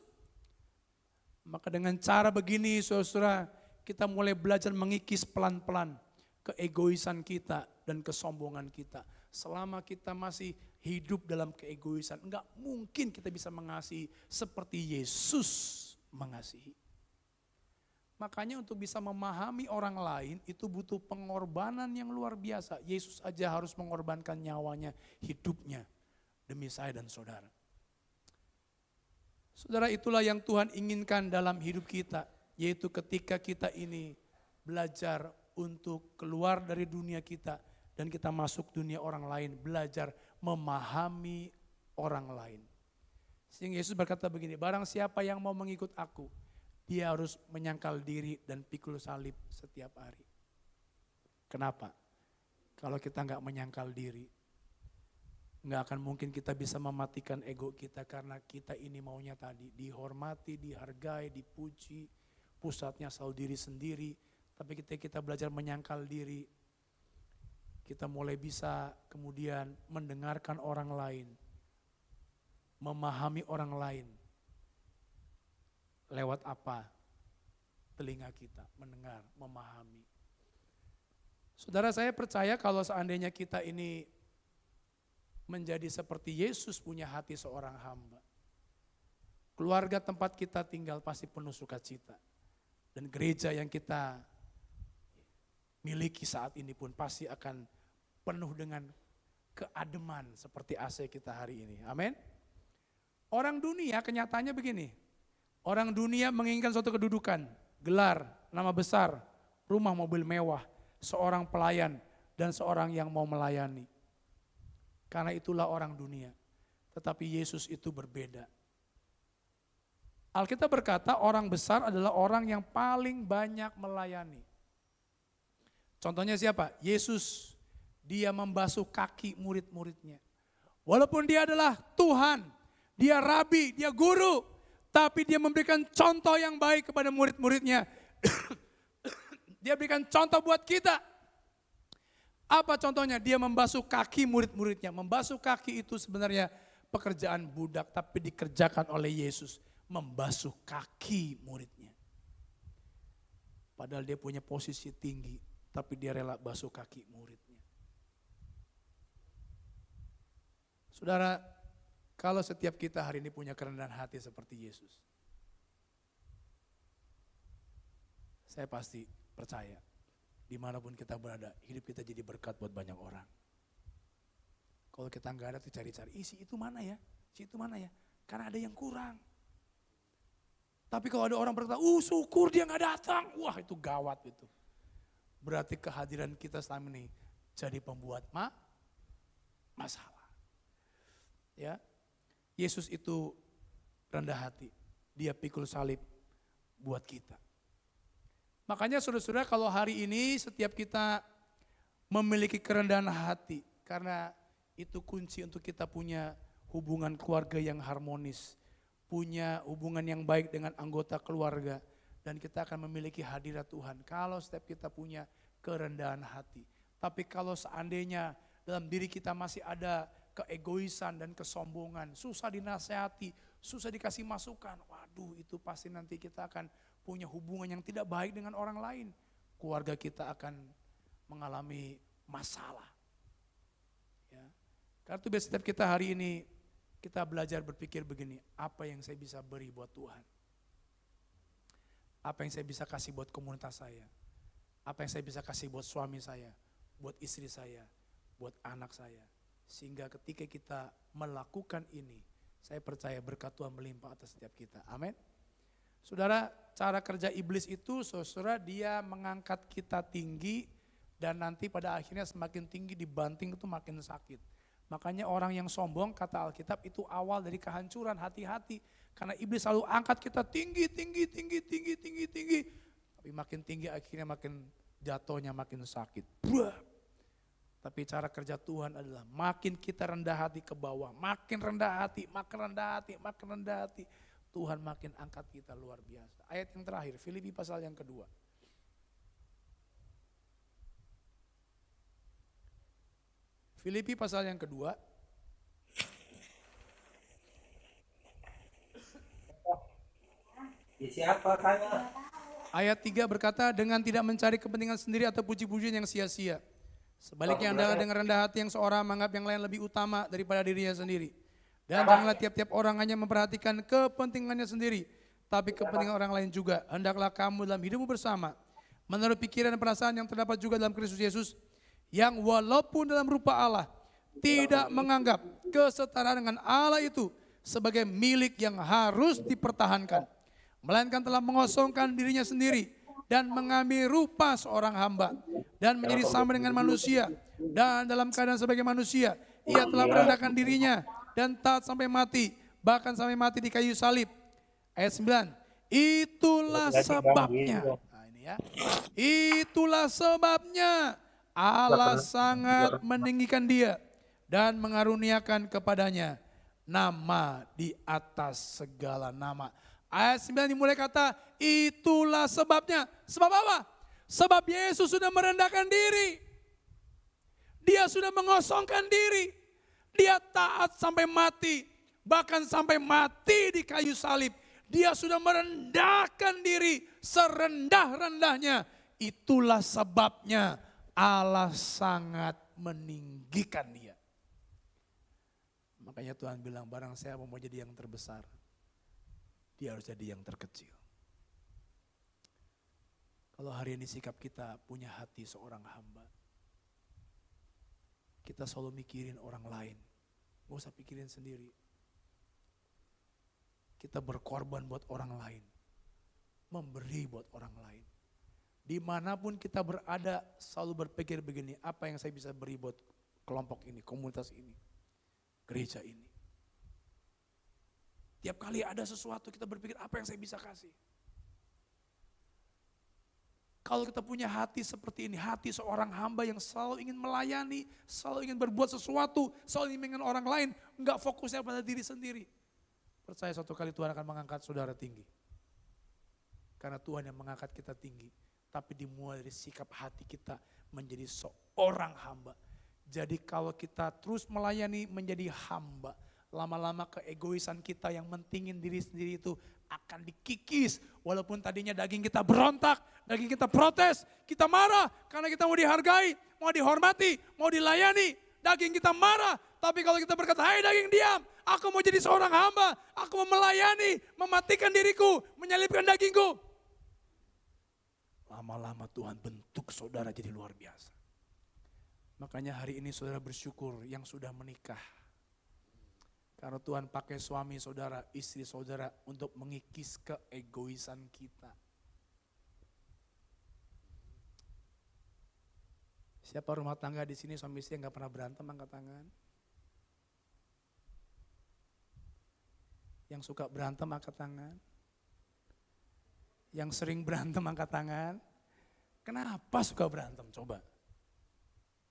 Maka dengan cara begini saudara, kita mulai belajar mengikis pelan-pelan keegoisan kita dan kesombongan kita. Selama kita masih hidup dalam keegoisan, enggak mungkin kita bisa mengasihi seperti Yesus mengasihi. Makanya untuk bisa memahami orang lain itu butuh pengorbanan yang luar biasa. Yesus aja harus mengorbankan nyawanya, hidupnya demi saya dan saudara. Saudara, itulah yang Tuhan inginkan dalam hidup kita, yaitu ketika kita ini belajar untuk keluar dari dunia kita dan kita masuk dunia orang lain, belajar memahami orang lain. Sehingga Yesus berkata begini, barang siapa yang mau mengikut aku, dia harus menyangkal diri dan pikul salib setiap hari. Kenapa? Kalau kita enggak menyangkal diri, enggak akan mungkin kita bisa mematikan ego kita karena kita ini maunya tadi dihormati, dihargai, dipuji, pusatnya selalu diri sendiri. Tapi kita belajar menyangkal diri, kita mulai bisa kemudian mendengarkan orang lain, memahami orang lain. Lewat apa? Telinga kita mendengar, memahami. Saudara, saya percaya kalau seandainya kita ini menjadi seperti Yesus punya hati seorang hamba, keluarga tempat kita tinggal pasti penuh sukacita. Dan gereja yang kita miliki saat ini pun pasti akan penuh dengan keademan seperti AC kita hari ini. Amin. Orang dunia kenyataannya begini. Orang dunia menginginkan suatu kedudukan, gelar, nama besar, rumah mobil mewah, seorang pelayan dan seorang yang mau melayani. Karena itulah orang dunia. Tetapi Yesus itu berbeda. Alkitab berkata orang besar adalah orang yang paling banyak melayani. Contohnya siapa? Yesus. Dia membasuh kaki murid-muridnya. Walaupun dia adalah Tuhan, dia rabi, dia guru, tapi dia memberikan contoh yang baik kepada murid-muridnya. Dia berikan contoh buat kita. Apa contohnya? Dia membasuh kaki murid-muridnya. Membasuh kaki itu sebenarnya pekerjaan budak tapi dikerjakan oleh Yesus. membasuh kaki muridnya. Padahal dia punya posisi tinggi, tapi dia rela basuh kaki muridnya. Saudara, kalau setiap kita hari ini punya kerendahan hati seperti Yesus, saya pasti percaya, dimanapun kita berada, hidup kita jadi berkat buat banyak orang. Kalau kita nggak ada tuh cari-cari, si itu mana ya? Si itu mana ya? Karena ada yang kurang. Tapi kalau ada orang berkata, syukur dia nggak datang. Wah itu gawat itu. Berarti kehadiran kita selama ini jadi pembuat masalah. Ya, Yesus itu rendah hati. Dia pikul salib buat kita. Makanya saudara-saudara kalau hari ini setiap kita memiliki kerendahan hati. Karena itu kunci untuk kita punya hubungan keluarga yang harmonis. Punya hubungan yang baik dengan anggota keluarga. Dan kita akan memiliki hadirat Tuhan. Kalau setiap kita punya kerendahan hati. Tapi kalau seandainya dalam diri kita masih ada keegoisan dan kesombongan. Susah dinasehati, susah dikasih masukan. Waduh itu pasti nanti kita akan punya hubungan yang tidak baik dengan orang lain. Keluarga kita akan mengalami masalah. Ya. Karena itu setiap kita hari ini kita belajar berpikir begini, apa yang saya bisa beri buat Tuhan? Apa yang saya bisa kasih buat komunitas saya? Apa yang saya bisa kasih buat suami saya, buat istri saya, buat anak saya. Sehingga ketika kita melakukan ini, saya percaya berkat Tuhan melimpah atas setiap kita. Amin. Saudara, cara kerja iblis itu, saudara, dia mengangkat kita tinggi dan nanti pada akhirnya semakin tinggi dibanting itu makin sakit. Makanya orang yang sombong, kata Alkitab, itu awal dari kehancuran. Hati-hati, karena iblis selalu angkat kita tinggi. Tapi makin tinggi akhirnya makin jatuhnya makin sakit. Buah. Tapi cara kerja Tuhan adalah makin kita rendah hati ke bawah, makin rendah hati. Tuhan makin angkat kita luar biasa. Ayat yang terakhir, Filipi pasal yang kedua. Filipi pasal yang kedua. Siapa tanya? Ayat 3 berkata, dengan tidak mencari kepentingan sendiri atau puji-pujian yang sia-sia. Sebaliknya adalah dengan rendah hati yang seorang menganggap yang lain lebih utama daripada dirinya sendiri. Dan janganlah tiap-tiap orang hanya memperhatikan kepentingannya sendiri, tapi kepentingan orang lain juga. Hendaklah kamu dalam hidupmu bersama, menurut pikiran dan perasaan yang terdapat juga dalam Kristus Yesus, yang walaupun dalam rupa Allah, tidak menganggap kesetaraan dengan Allah itu sebagai milik yang harus dipertahankan. Melainkan telah mengosongkan dirinya sendiri dan mengambil rupa seorang hamba dan menjadi sama dengan manusia, dan dalam keadaan sebagai manusia ia telah merendahkan dirinya dan taat sampai mati, bahkan sampai mati di kayu salib. Ayat 9, itulah sebabnya, nah ini ya, itulah sebabnya Allah sangat meninggikan dia dan mengaruniakan kepadanya nama di atas segala nama. Ayat 9 dimulai kata, itulah sebabnya. Sebab apa? Sebab Yesus sudah merendahkan diri. Dia sudah mengosongkan diri. Dia taat sampai mati. Bahkan sampai mati di kayu salib. Dia sudah merendahkan diri serendah-rendahnya. Itulah sebabnya Allah sangat meninggikan dia. Makanya Tuhan bilang, barang saya mau jadi yang terbesar, dia harus jadi yang terkecil. Kalau hari ini sikap kita punya hati seorang hamba, kita selalu mikirin orang lain, gak usah pikirin sendiri. Kita berkorban buat orang lain, memberi buat orang lain. Dimanapun kita berada selalu berpikir begini, apa yang saya bisa beri buat kelompok ini, komunitas ini, gereja ini. Tiap kali ada sesuatu kita berpikir apa yang saya bisa kasih. Kalau kita punya hati seperti ini, hati seorang hamba yang selalu ingin melayani, selalu ingin berbuat sesuatu, selalu ingin orang lain, enggak fokusnya pada diri sendiri. Percaya suatu kali Tuhan akan mengangkat saudara tinggi. Karena Tuhan yang mengangkat kita tinggi, tapi dimulai dari sikap hati kita menjadi seorang hamba. Jadi kalau kita terus melayani menjadi hamba, lama-lama keegoisan kita yang mentingin diri sendiri itu akan dikikis. Walaupun tadinya daging kita berontak, daging kita protes, kita marah karena kita mau dihargai, mau dihormati, mau dilayani. Daging kita marah, tapi kalau kita berkata, hai daging diam, aku mau jadi seorang hamba, aku mau melayani, mematikan diriku, menyalibkan dagingku. Lama-lama Tuhan bentuk saudara jadi luar biasa. Makanya hari ini saudara bersyukur yang sudah menikah. Karena Tuhan pakai suami saudara, istri saudara untuk mengikis keegoisan kita. Siapa rumah tangga di sini suami istri yang gak pernah berantem, angkat tangan. Yang suka berantem, angkat tangan. Yang sering berantem, angkat tangan. Kenapa suka berantem? Coba.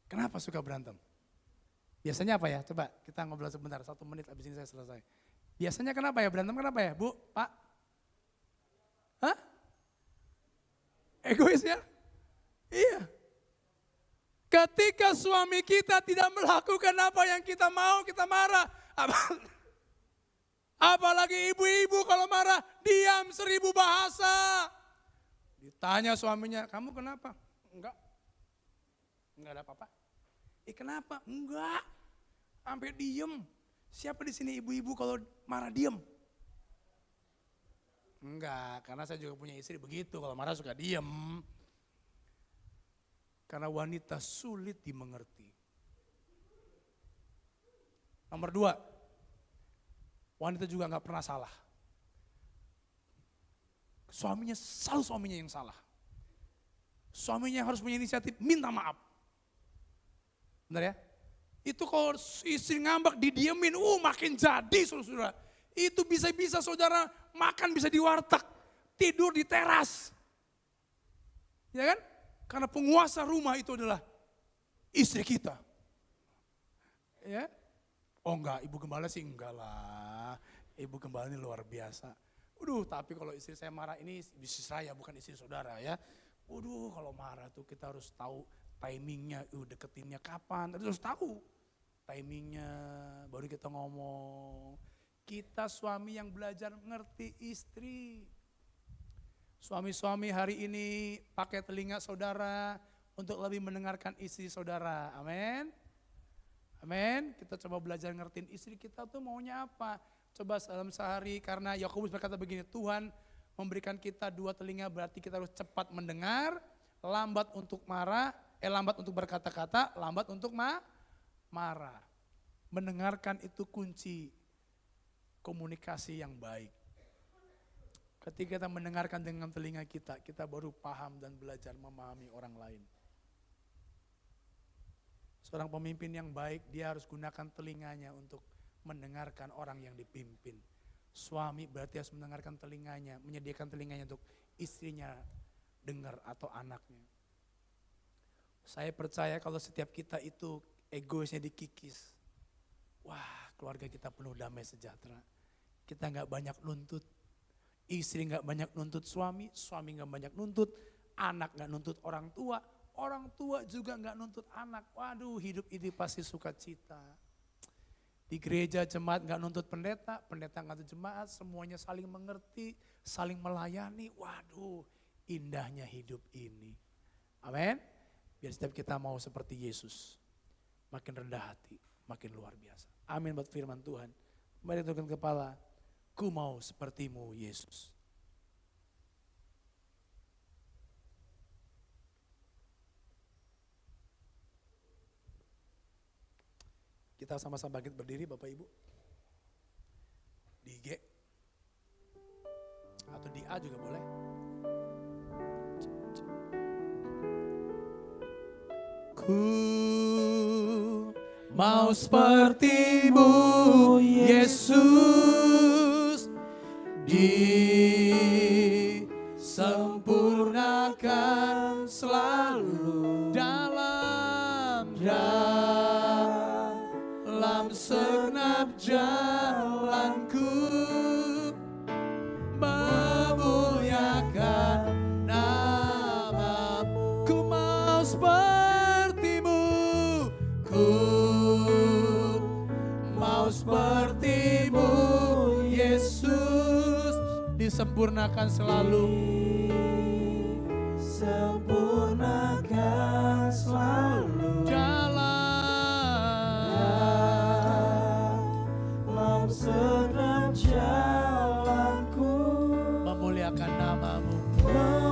Kenapa suka berantem? Biasanya apa ya? Coba kita ngobrol sebentar, 1 menit habis ini saya selesai. Biasanya kenapa ya berantem, kenapa ya Bu, Pak? Hah? Egois ya? Iya. Ketika suami kita tidak melakukan apa yang kita mau, kita marah. Apalagi ibu-ibu kalau marah, diam 1000 bahasa. Ditanya suaminya, kamu kenapa? Enggak ada apa-apa. Kenapa? Enggak. Sampai diem. Siapa di sini ibu-ibu kalau marah diem? Enggak, karena saya juga punya istri begitu. Kalau marah suka diem. Karena wanita sulit dimengerti. Nomor 2, wanita juga gak pernah salah. Selalu suaminya yang salah. Suaminya harus punya inisiatif, minta maaf. Benar ya? Itu kalau istri ngambek didiemin, makin jadi saudara. Itu bisa-bisa saudara makan bisa di warteg, tidur di teras. Ya kan? Karena penguasa rumah itu adalah istri kita. Ya? Oh enggak, Ibu Gembala sih enggak lah. Ibu Gembala ini luar biasa. Tapi kalau istri saya marah, ini istri saya bukan istri saudara ya. Kalau marah tuh kita harus tahu timingnya, deketinnya kapan, harus tahu timingnya, baru kita ngomong. Kita suami yang belajar ngerti istri. Suami-suami hari ini pakai telinga saudara untuk lebih mendengarkan istri saudara, amin. Amin, kita coba belajar ngertiin istri kita tuh maunya apa. Coba dalam sehari, karena Yakobus berkata begini, Tuhan memberikan kita 2 telinga berarti kita harus cepat mendengar, lambat untuk marah, lambat untuk berkata-kata, lambat untuk marah. Mendengarkan itu kunci komunikasi yang baik. Ketika kita mendengarkan dengan telinga kita, kita baru paham dan belajar memahami orang lain. Seorang pemimpin yang baik, dia harus gunakan telinganya untuk mendengarkan orang yang dipimpin. Suami berarti harus mendengarkan telinganya, menyediakan telinganya untuk istrinya dengar atau anaknya. Saya percaya kalau setiap kita itu egoisnya dikikis, keluarga kita penuh damai sejahtera. Kita gak banyak nuntut, istri gak banyak nuntut suami gak banyak nuntut, anak gak nuntut orang tua juga gak nuntut anak. Hidup ini pasti sukacita. Di gereja jemaat gak nuntut pendeta gak nuntut jemaat, semuanya saling mengerti, saling melayani. Indahnya hidup ini. Amin. Biar setiap kita mau seperti Yesus, makin rendah hati, makin luar biasa. Amin buat firman Tuhan. Mari tundukkan kepala, ku mau sepertimu Yesus. Kita sama-sama bangkit berdiri Bapak Ibu. Di G atau di A juga boleh. Ku mau sepertimu Yesus, disempurnakan selalu dalam segenap jalanku, memuliakan namamu. Ku mau sepertimu, ku mau seperti Yesus disempurnakan selalu. Sempurnakan selalu dalam segenap jalanku, memuliakan namamu.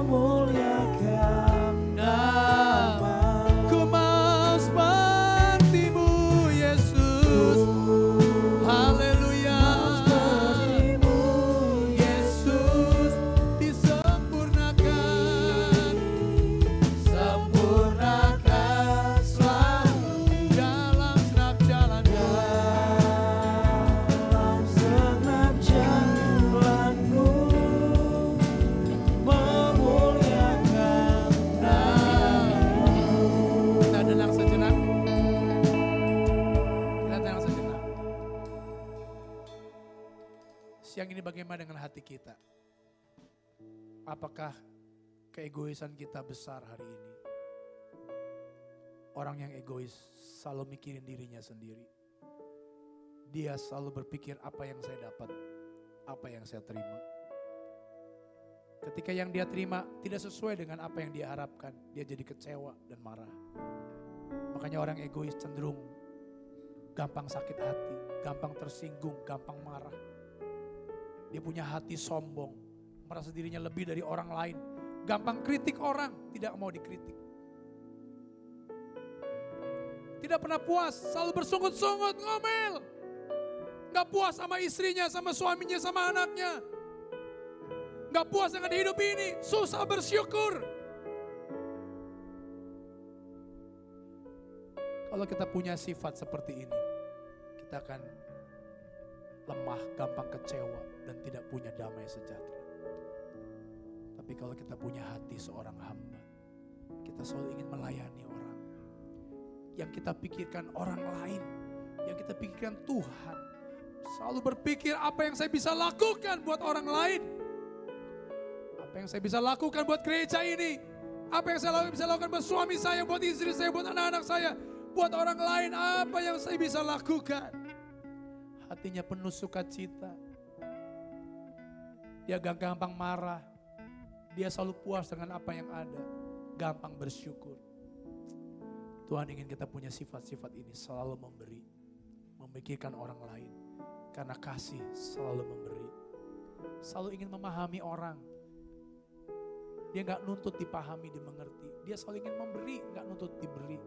memuliakan nama. Ku mau sepertimu Yesus. Haleluya. Yesus disempurnakan. Sempurnakan selalu dalam segenap jalanku. Dalam segenap jalanku, memuliakan namamu. Kita tenang sejenak. Kita tenang sejenak. Siang ini bagaimana dengan hati kita? Apakah keegoisan kita besar hari ini? Orang yang egois selalu mikirin dirinya sendiri. Dia selalu berpikir apa yang saya dapat, apa yang saya terima. Ketika yang dia terima tidak sesuai dengan apa yang dia harapkan, dia jadi kecewa dan marah. Makanya orang egois cenderung gampang sakit hati, gampang tersinggung, gampang marah. Dia punya hati sombong, merasa dirinya lebih dari orang lain. Gampang kritik orang, tidak mau dikritik. Tidak pernah puas, selalu bersungut-sungut, ngomel. Gak puas sama istrinya, sama suaminya, sama anaknya. Gak puas dengan hidup ini, susah bersyukur. Kalau kita punya sifat seperti ini, kita akan lemah, gampang kecewa, dan tidak punya damai sejahtera. Tapi kalau kita punya hati seorang hamba, kita selalu ingin melayani orang. Yang kita pikirkan orang lain, yang kita pikirkan Tuhan. Selalu berpikir apa yang saya bisa lakukan buat orang lain. Apa yang saya bisa lakukan buat gereja ini. Apa yang saya bisa lakukan buat suami saya, buat istri saya, buat anak-anak saya. Buat orang lain apa yang saya bisa lakukan. Hatinya penuh sukacita. Dia gak gampang marah. Dia selalu puas dengan apa yang ada. Gampang bersyukur. Tuhan ingin kita punya sifat-sifat ini, selalu memberi. Memikirkan orang lain. Karena kasih selalu memberi. Selalu ingin memahami orang. Dia gak nuntut dipahami, dimengerti. Dia selalu ingin memberi, gak nuntut diberi.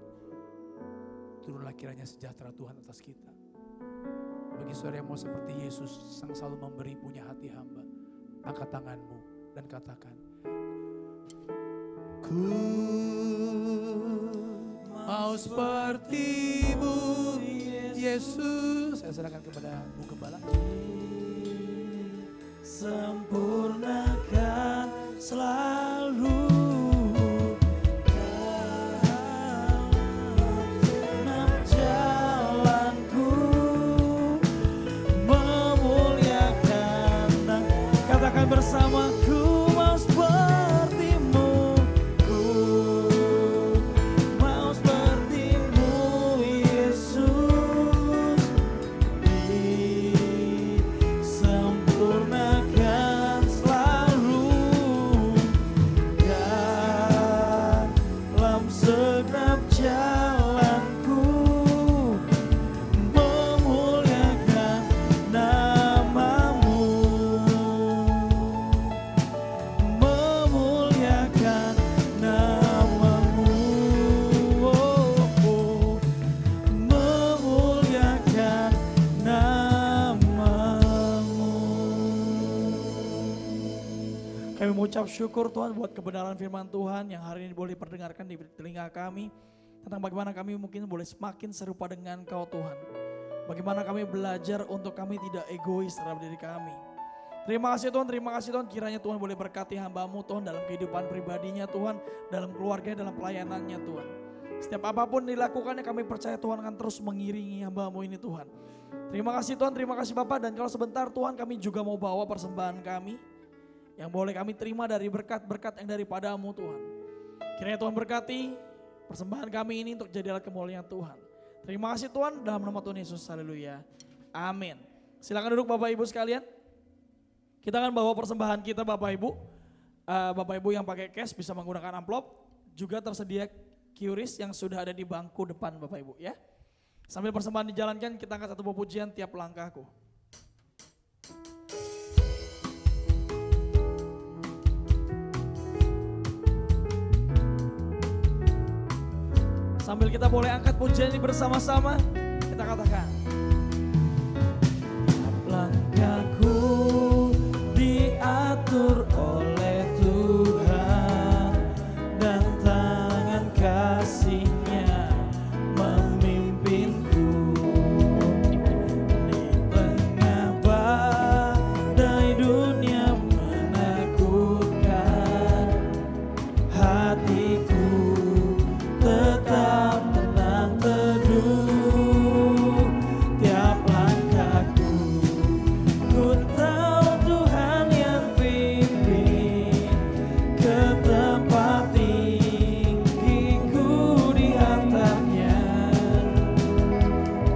Turunlah kiranya sejahtera Tuhan atas kita. Bagi saudara yang mau seperti Yesus, sang selalu memberi, punya hati hamba, angkat tanganmu dan katakan, ku mau sepertimu Yesus. Saya serahkan kepada Bu Gembala. Sempurnakan selalu dalam jalanku, memuliakan. Katakan bersamaku, mau sepertimu, ku mau sepertimu Yesus, disempurnakan selalu dalam segenap jalanku, memuliakan namamu, memuliakan namamu, memuliakan namamu. Kami mengucap syukur Tuhan buat kebenaran firman Tuhan yang hari ini boleh diperdengarkan di telinga kami. Tentang bagaimana kami mungkin boleh semakin serupa dengan Kau Tuhan. Bagaimana kami belajar untuk kami tidak egois terhadap diri kami. Terima kasih Tuhan, kiranya Tuhan boleh berkati hamba-Mu Tuhan dalam kehidupan pribadinya Tuhan, dalam keluarga, dalam pelayanannya Tuhan. Setiap apapun dilakukannya kami percaya Tuhan akan terus mengiringi hamba-Mu ini Tuhan. Terima kasih Tuhan, terima kasih Bapak, dan kalau sebentar Tuhan kami juga mau bawa persembahan kami yang boleh kami terima dari berkat-berkat yang daripada-Mu Tuhan. Kiranya Tuhan berkati persembahan kami ini untuk jadi alat kemuliaan Tuhan. Terima kasih Tuhan, dalam nama Tuhan Yesus, haleluya. Amin. Silakan duduk Bapak Ibu sekalian. Kita akan bawa persembahan kita Bapak Ibu. Bapak Ibu yang pakai cash bisa menggunakan amplop. Juga tersedia QRIS yang sudah ada di bangku depan Bapak Ibu ya. Sambil persembahan dijalankan, kita angkat satu buah pujian tiap langkahku. Sambil kita boleh angkat pujian ini bersama-sama, kita katakan. Tiap langkahku diatur oleh Tuhan dan tangan kasih-Nya memimpinku. Di tengah badai dunia menakutkan, hatiku tetap tenang teduh. Tiap langkahku ku tahu Tuhan yang pimpin ke tempat tinggiku diantarnya.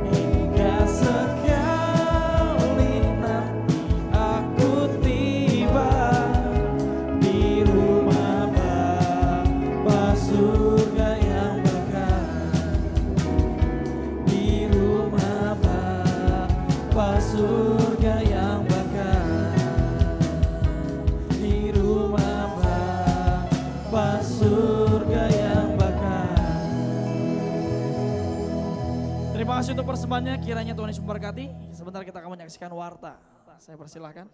Hingga sekali nanti aku tiba di rumah Bapa surga yang di rumah Bapa surga yang bakar, di rumah Bapa surga yang bakar. Terima kasih untuk persembahannya, kiranya Tuhan Yesus memberkati. Sebentar kita akan menyaksikan warta. Saya persilahkan.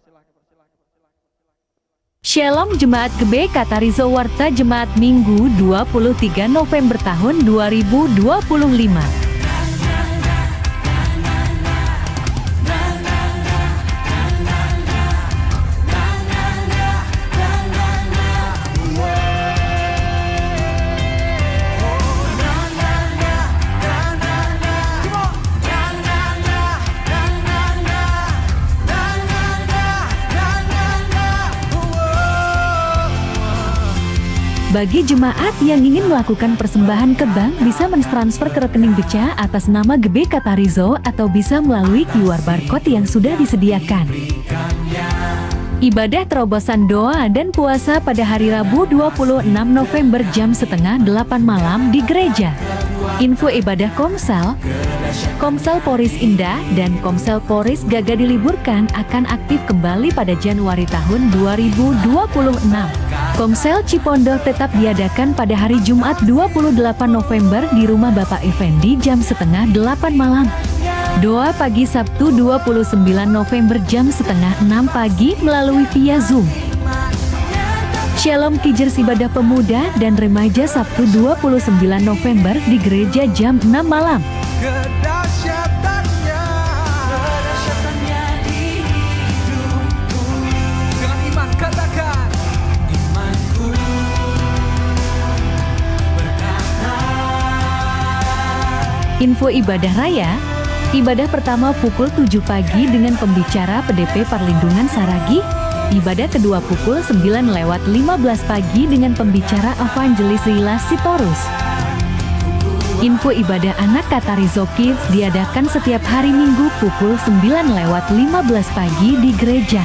Shalom Jemaat GB Katarizo Warta Jemaat Minggu 23 November tahun 2025. Bagi jemaat yang ingin melakukan persembahan ke bank bisa mentransfer ke rekening BCA atas nama GB Katarizo atau bisa melalui QR barcode yang sudah disediakan. Ibadah terobosan doa dan puasa pada hari Rabu 26 November jam setengah 8 malam di gereja. Info ibadah Komsel Poris Indah dan Komsel Poris Gaga diliburkan akan aktif kembali pada Januari tahun 2026. Komsel Cipondo tetap diadakan pada hari Jumat 28 November di rumah Bapak Effendi jam setengah 8 malam. Doa pagi Sabtu 29 November jam setengah 6 pagi melalui via Zoom. Shalom Kijers ibadah pemuda dan remaja Sabtu 29 November di gereja jam 6 malam. Kedahsyatannya di hidupku. Dengan iman katakan, imanku berkata. Info ibadah raya. Ibadah pertama pukul 7 pagi dengan pembicara PDP Perlindungan Saragi. Ibadah kedua pukul 9:15 pagi dengan pembicara Evangelis Rila Sitorus. Info ibadah anak Katarizo Kids diadakan setiap hari Minggu pukul 9:15 pagi di gereja.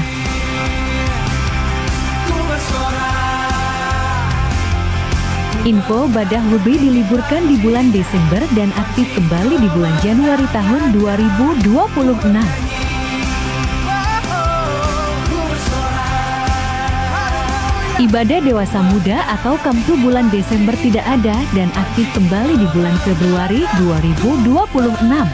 Info Badah Lubi diliburkan di bulan Desember dan aktif kembali di bulan Januari tahun 2026. Ibadah dewasa muda atau Kamtu bulan Desember tidak ada dan aktif kembali di bulan Februari 2026.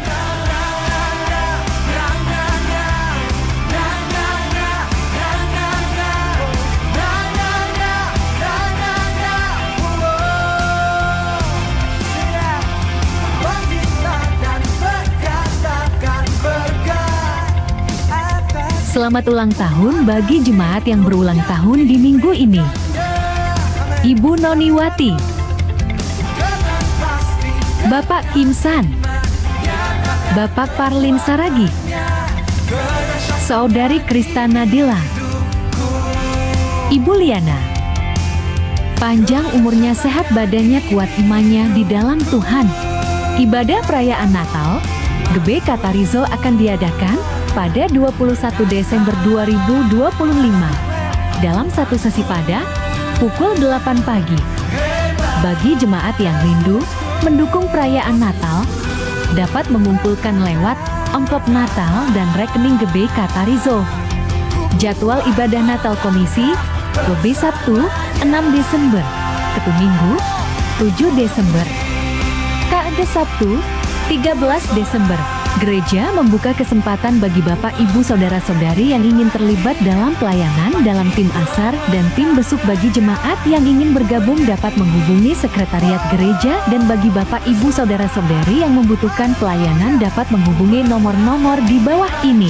Selamat ulang tahun bagi jemaat yang berulang tahun di minggu ini. Ibu Noniwati, Bapak Kimsan, Bapak Parlin Saragi, Saudari Krista Nadila, Ibu Liana. Panjang umurnya, sehat badannya, kuat imannya di dalam Tuhan. Ibadah perayaan Natal, GB Katarizo akan diadakan pada 21 Desember 2025. Dalam satu sesi pada pukul 8 pagi. Bagi jemaat yang rindu mendukung perayaan Natal, dapat mengumpulkan lewat amplop Natal dan rekening GBK Tarizo. Jadwal ibadah Natal Komisi, Lobby Sabtu 6 Desember, Ketu Minggu 7 Desember, KD Sabtu 13 Desember. Gereja membuka kesempatan bagi Bapak, Ibu, Saudara-saudari yang ingin terlibat dalam pelayanan dalam tim asar dan tim besuk. Bagi jemaat yang ingin bergabung dapat menghubungi sekretariat gereja, dan bagi Bapak, Ibu, Saudara-saudari yang membutuhkan pelayanan dapat menghubungi nomor-nomor di bawah ini.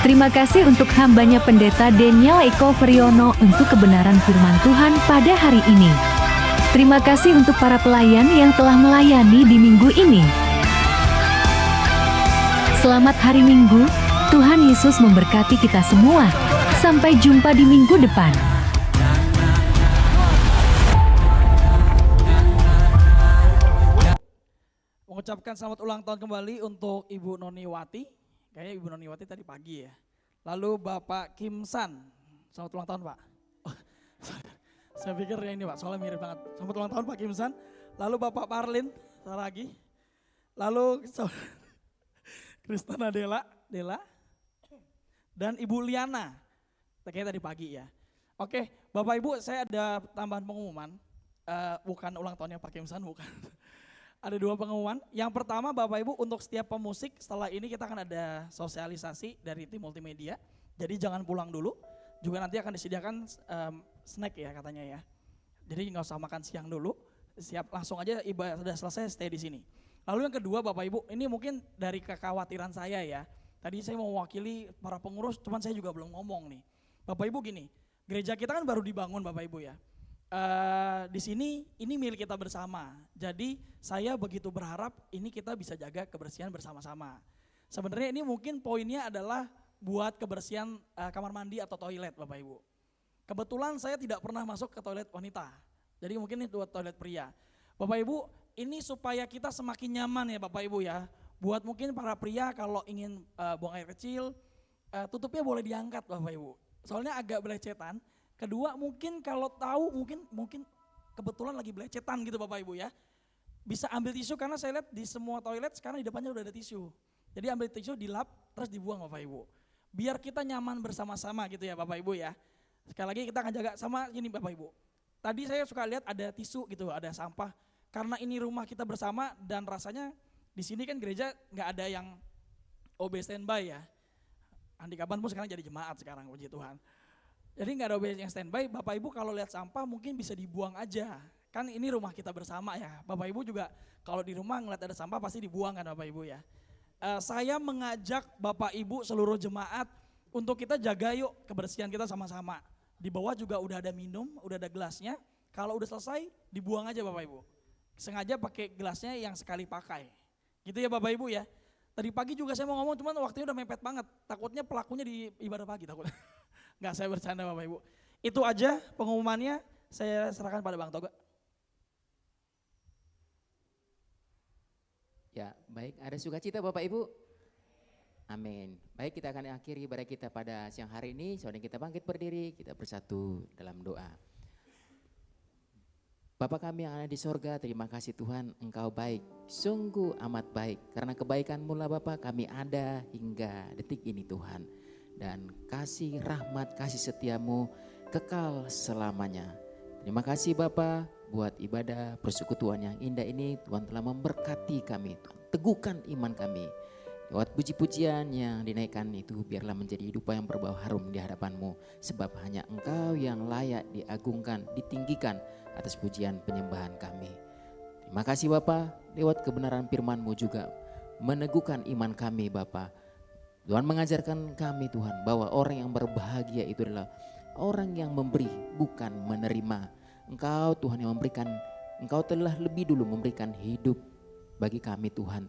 Terima kasih untuk hambanya Pendeta Daniel Eko Friono untuk kebenaran firman Tuhan pada hari ini. Terima kasih untuk para pelayan yang telah melayani di minggu ini. Selamat hari Minggu, Tuhan Yesus memberkati kita semua. Sampai jumpa di minggu depan. Mengucapkan selamat ulang tahun kembali untuk Ibu Noniwati. Kayaknya Ibu Noniwati tadi pagi ya. Lalu Bapak Kim San, selamat ulang tahun Pak. Oh, saya pikir ya ini Pak, soalnya mirip banget. Selamat ulang tahun Pak Kim San. Lalu Bapak Parlin, lagi. Lalu Kristana Dela, dan Ibu Liana, kayaknya tadi pagi ya. Oke, Bapak Ibu, saya ada tambahan pengumuman, bukan ulang tahunnya Pak Kim San, bukan. Ada 2 pengumuman. Yang pertama Bapak Ibu, untuk setiap pemusik setelah ini kita akan ada sosialisasi dari tim multimedia. Jadi jangan pulang dulu, juga nanti akan disediakan snack ya katanya ya. Jadi nggak usah makan siang dulu, siap langsung aja ibadah sudah selesai stay di sini. Lalu yang kedua Bapak Ibu, ini mungkin dari kekhawatiran saya ya. Tadi saya mau mewakili para pengurus, cuman saya juga belum ngomong nih. Bapak Ibu gini, gereja kita kan baru dibangun Bapak Ibu ya. Di sini ini milik kita bersama. Jadi saya begitu berharap ini kita bisa jaga kebersihan bersama-sama. Sebenarnya ini mungkin poinnya adalah buat kebersihan kamar mandi atau toilet Bapak Ibu. Kebetulan saya tidak pernah masuk ke toilet wanita. Jadi mungkin itu toilet pria. Bapak Ibu, ini supaya kita semakin nyaman ya Bapak Ibu ya. Buat mungkin para pria kalau ingin buang air kecil, tutupnya boleh diangkat Bapak Ibu. Soalnya agak belecetan. Kedua mungkin kalau tahu mungkin kebetulan lagi belecetan gitu Bapak Ibu ya. Bisa ambil tisu, karena saya lihat di semua toilet sekarang di depannya udah ada tisu. Jadi ambil tisu, dilap, terus dibuang Bapak Ibu. Biar kita nyaman bersama-sama gitu ya Bapak Ibu ya. Sekali lagi kita akan jaga sama ini Bapak Ibu. Tadi saya suka lihat ada tisu gitu, ada sampah. Karena ini rumah kita bersama dan rasanya di sini kan gereja nggak ada yang OB standby ya. Andi Kaban pun sekarang jadi jemaat sekarang, puji Tuhan. Jadi nggak ada OB yang standby, Bapak Ibu kalau lihat sampah mungkin bisa dibuang aja. Kan ini rumah kita bersama ya. Bapak Ibu juga kalau di rumah ngeliat ada sampah pasti dibuang kan Bapak Ibu ya. Saya mengajak Bapak Ibu seluruh jemaat untuk kita jaga yuk kebersihan kita sama-sama. Di bawah juga udah ada minum, udah ada gelasnya. Kalau udah selesai dibuang aja Bapak Ibu. Sengaja pakai gelasnya yang sekali pakai. Gitu ya Bapak Ibu ya. Tadi pagi juga saya mau ngomong, cuman waktunya udah mepet banget. Takutnya pelakunya di ibadah pagi takutnya. Enggak, saya bercanda Bapak Ibu. Itu aja pengumumannya, saya serahkan pada Bang Toga. Ya, baik. Ada sukacita Bapak Ibu? Amin. Baik, kita akan akhiri ibadah kita pada siang hari ini. Saudara kita bangkit berdiri, kita bersatu dalam doa. Bapa kami yang ada di sorga, terima kasih Tuhan, Engkau baik, sungguh amat baik. Karena kebaikan-Mu lah Bapa, kami ada hingga detik ini Tuhan. Dan kasih rahmat, kasih setia-Mu kekal selamanya. Terima kasih Bapa buat ibadah persekutuan yang indah ini. Tuhan telah memberkati kami, Tuhan teguhkan iman kami. Lewat puji-pujian yang dinaikkan itu biarlah menjadi hidup yang berbau harum di hadapan-Mu. Sebab hanya Engkau yang layak diagungkan, ditinggikan atas pujian penyembahan kami. Terima kasih Bapa, lewat kebenaran firman-Mu juga meneguhkan iman kami Bapa. Tuhan mengajarkan kami Tuhan bahwa orang yang berbahagia itu adalah orang yang memberi bukan menerima. Engkau Tuhan yang memberikan, Engkau telah lebih dulu memberikan hidup bagi kami Tuhan.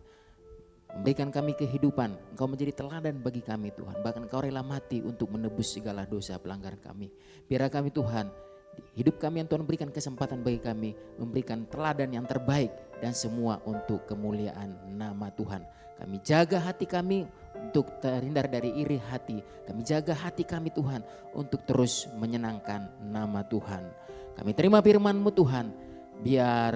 Memberikan kami kehidupan, Engkau menjadi teladan bagi kami Tuhan. Bahkan Engkau rela mati untuk menebus segala dosa pelanggaran kami. Biarlah kami Tuhan, hidup kami yang Tuhan berikan kesempatan bagi kami, memberikan teladan yang terbaik dan semua untuk kemuliaan nama Tuhan. Kami jaga hati kami untuk terhindar dari iri hati. Kami jaga hati kami Tuhan untuk terus menyenangkan nama Tuhan. Kami terima firman-Mu Tuhan, biar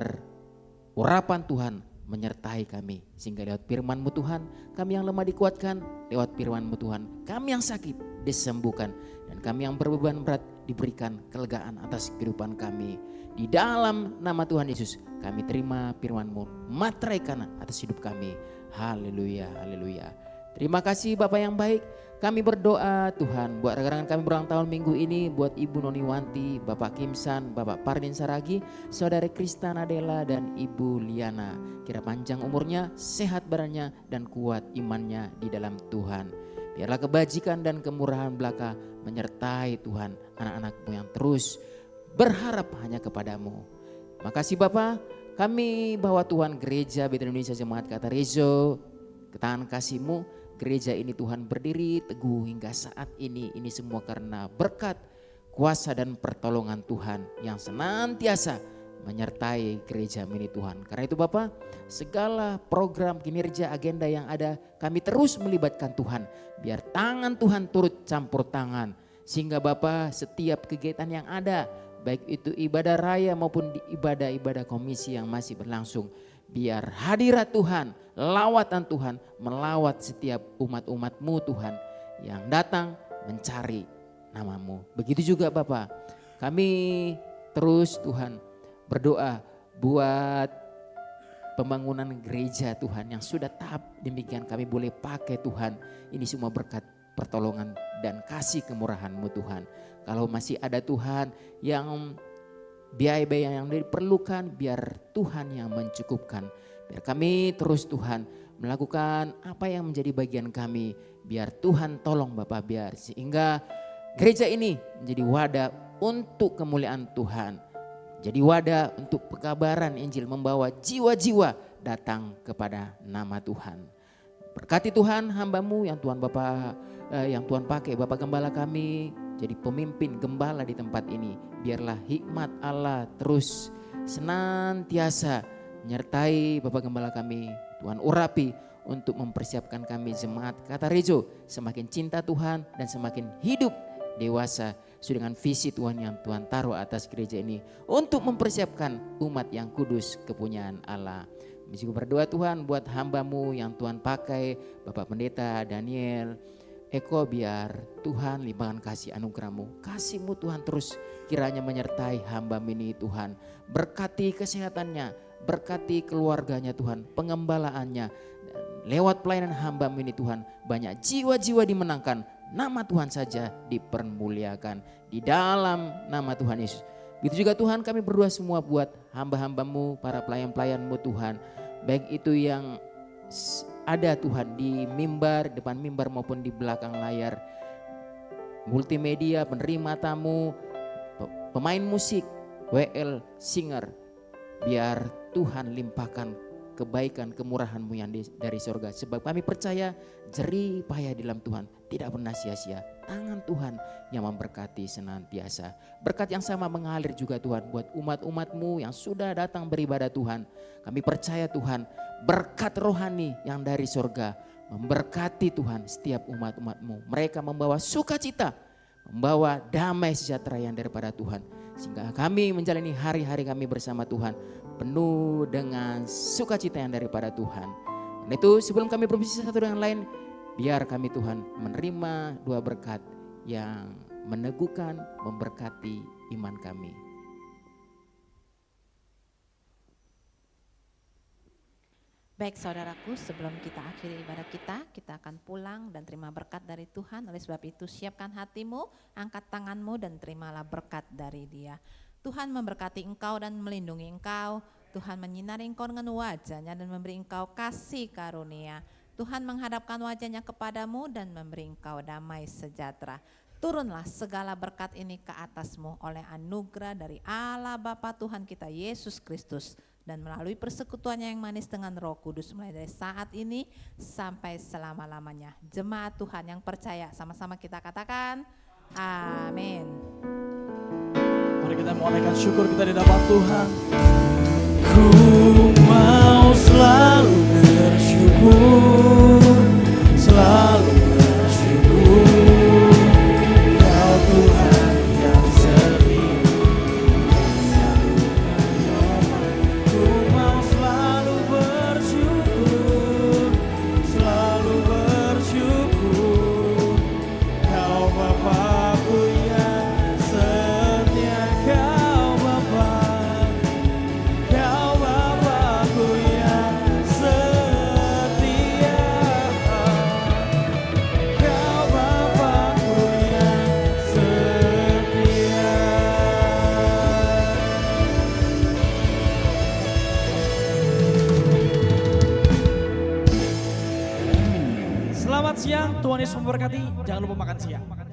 urapan Tuhan menyertai kami. Sehingga lewat firman-Mu Tuhan, kami yang lemah dikuatkan, lewat firman-Mu Tuhan, kami yang sakit disembuhkan, dan kami yang berbeban berat diberikan kelegaan atas kehidupan kami. Di dalam nama Tuhan Yesus, kami terima firman-Mu, materaikan atas hidup kami. Haleluya, haleluya. Terima kasih Bapak yang baik. Kami berdoa Tuhan buat rekan-rekan kami berulang tahun minggu ini, buat Ibu Noni Wanti, Bapak Kimsan, Bapak Pardin Saragi, Saudara Krista Nadela dan Ibu Liana. Kira panjang umurnya, sehat badannya dan kuat imannya di dalam Tuhan. Biarlah kebajikan dan kemurahan belaka menyertai Tuhan anak-anak-Mu yang terus berharap hanya kepadamu. Makasih Bapak, kami bawa Tuhan Gereja Bethel Indonesia Jemaat Kata Rezo ke tangan kasih-Mu. Gereja ini Tuhan berdiri teguh hingga saat ini semua karena berkat, kuasa dan pertolongan Tuhan yang senantiasa menyertai gereja ini Tuhan. Karena itu Bapak, segala program, kinerja, agenda yang ada kami terus melibatkan Tuhan. Biar tangan Tuhan turut campur tangan. Sehingga Bapak setiap kegiatan yang ada, baik itu ibadah raya maupun ibadah-ibadah komisi yang masih berlangsung, biar hadirat Tuhan, lawatan Tuhan melawat setiap umat-umat-Mu Tuhan yang datang mencari nama-Mu. Begitu juga Bapak, kami terus Tuhan berdoa buat pembangunan gereja Tuhan yang sudah tahap demikian kami boleh pakai Tuhan. Ini semua berkat pertolongan dan kasih kemurahan-Mu Tuhan. Kalau masih ada Tuhan yang biaya-biaya yang diperlukan, biar Tuhan yang mencukupkan. Biar kami terus Tuhan melakukan apa yang menjadi bagian kami. Biar Tuhan tolong Bapak, biar sehingga gereja ini menjadi wadah untuk kemuliaan Tuhan. Jadi wadah untuk pekabaran Injil, membawa jiwa-jiwa datang kepada nama Tuhan. Berkati Tuhan hamba-Mu yang Tuhan Bapak, yang Tuhan pakai Bapak Gembala kami jadi pemimpin gembala di tempat ini. Biarlah hikmat Allah terus senantiasa menyertai Bapak Gembala kami. Tuhan urapi untuk mempersiapkan kami jemaat Kata Rezo semakin cinta Tuhan dan semakin hidup dewasa sesuai dengan visi Tuhan yang Tuhan taruh atas gereja ini untuk mempersiapkan umat yang kudus kepunyaan Allah. Kami juga berdoa Tuhan buat hamba-Mu yang Tuhan pakai, Bapak Pendeta Daniel Eko, biar Tuhan limpahkan kasih anugerah-Mu. Kasih-Mu Tuhan terus kiranya menyertai hamba ini Tuhan. Berkati kesehatannya, berkati keluarganya Tuhan, pengembalaannya. Dan lewat pelayanan hamba ini Tuhan, banyak jiwa-jiwa dimenangkan, nama Tuhan saja dipermuliakan. Di dalam nama Tuhan Yesus. Begitu juga Tuhan kami berdoa semua buat hamba-hamba-Mu, para pelayan-pelayan-Mu Tuhan. Baik itu yang ada Tuhan di mimbar, depan mimbar maupun di belakang layar. Multimedia, penerima tamu, pemain musik, WL, singer. Biar Tuhan limpahkan kebaikan, kemurahan-Mu yang dari sorga. Sebab kami percaya jerih payah di dalam Tuhan tidak pernah sia-sia. Tangan Tuhan yang memberkati senantiasa. Berkat yang sama mengalir juga Tuhan buat umat-umat-Mu yang sudah datang beribadah Tuhan. Kami percaya Tuhan berkat rohani yang dari sorga memberkati Tuhan setiap umat-umat-Mu. Mereka membawa sukacita, membawa damai sejahtera yang daripada Tuhan. Sehingga kami menjalani hari-hari kami bersama Tuhan penuh dengan sukacita yang daripada Tuhan. Dan itu sebelum kami berbisnis satu dengan lain, biar kami Tuhan menerima dua berkat yang meneguhkan, memberkati iman kami. Baik saudaraku, sebelum kita akhiri ibadah kita akan pulang dan terima berkat dari Tuhan. Oleh sebab itu siapkan hatimu, angkat tanganmu dan terimalah berkat dari Dia. Tuhan memberkati engkau dan melindungi engkau. Tuhan menyinari engkau dengan wajah-Nya dan memberi engkau kasih karunia. Tuhan menghadapkan wajah-Nya kepadamu dan memberi engkau damai sejahtera. Turunlah segala berkat ini ke atasmu oleh anugerah dari Allah Bapa Tuhan kita Yesus Kristus. Dan melalui persekutuannya yang manis dengan Roh Kudus mulai dari saat ini sampai selama-lamanya. Jemaat Tuhan yang percaya sama-sama kita katakan amin. Mari kita menaikkan syukur kita di hadapan Tuhan. Ku mau selalu bersyukur, selalu siang, Tuhan Yesus memberkati. Jangan lupa makan siang.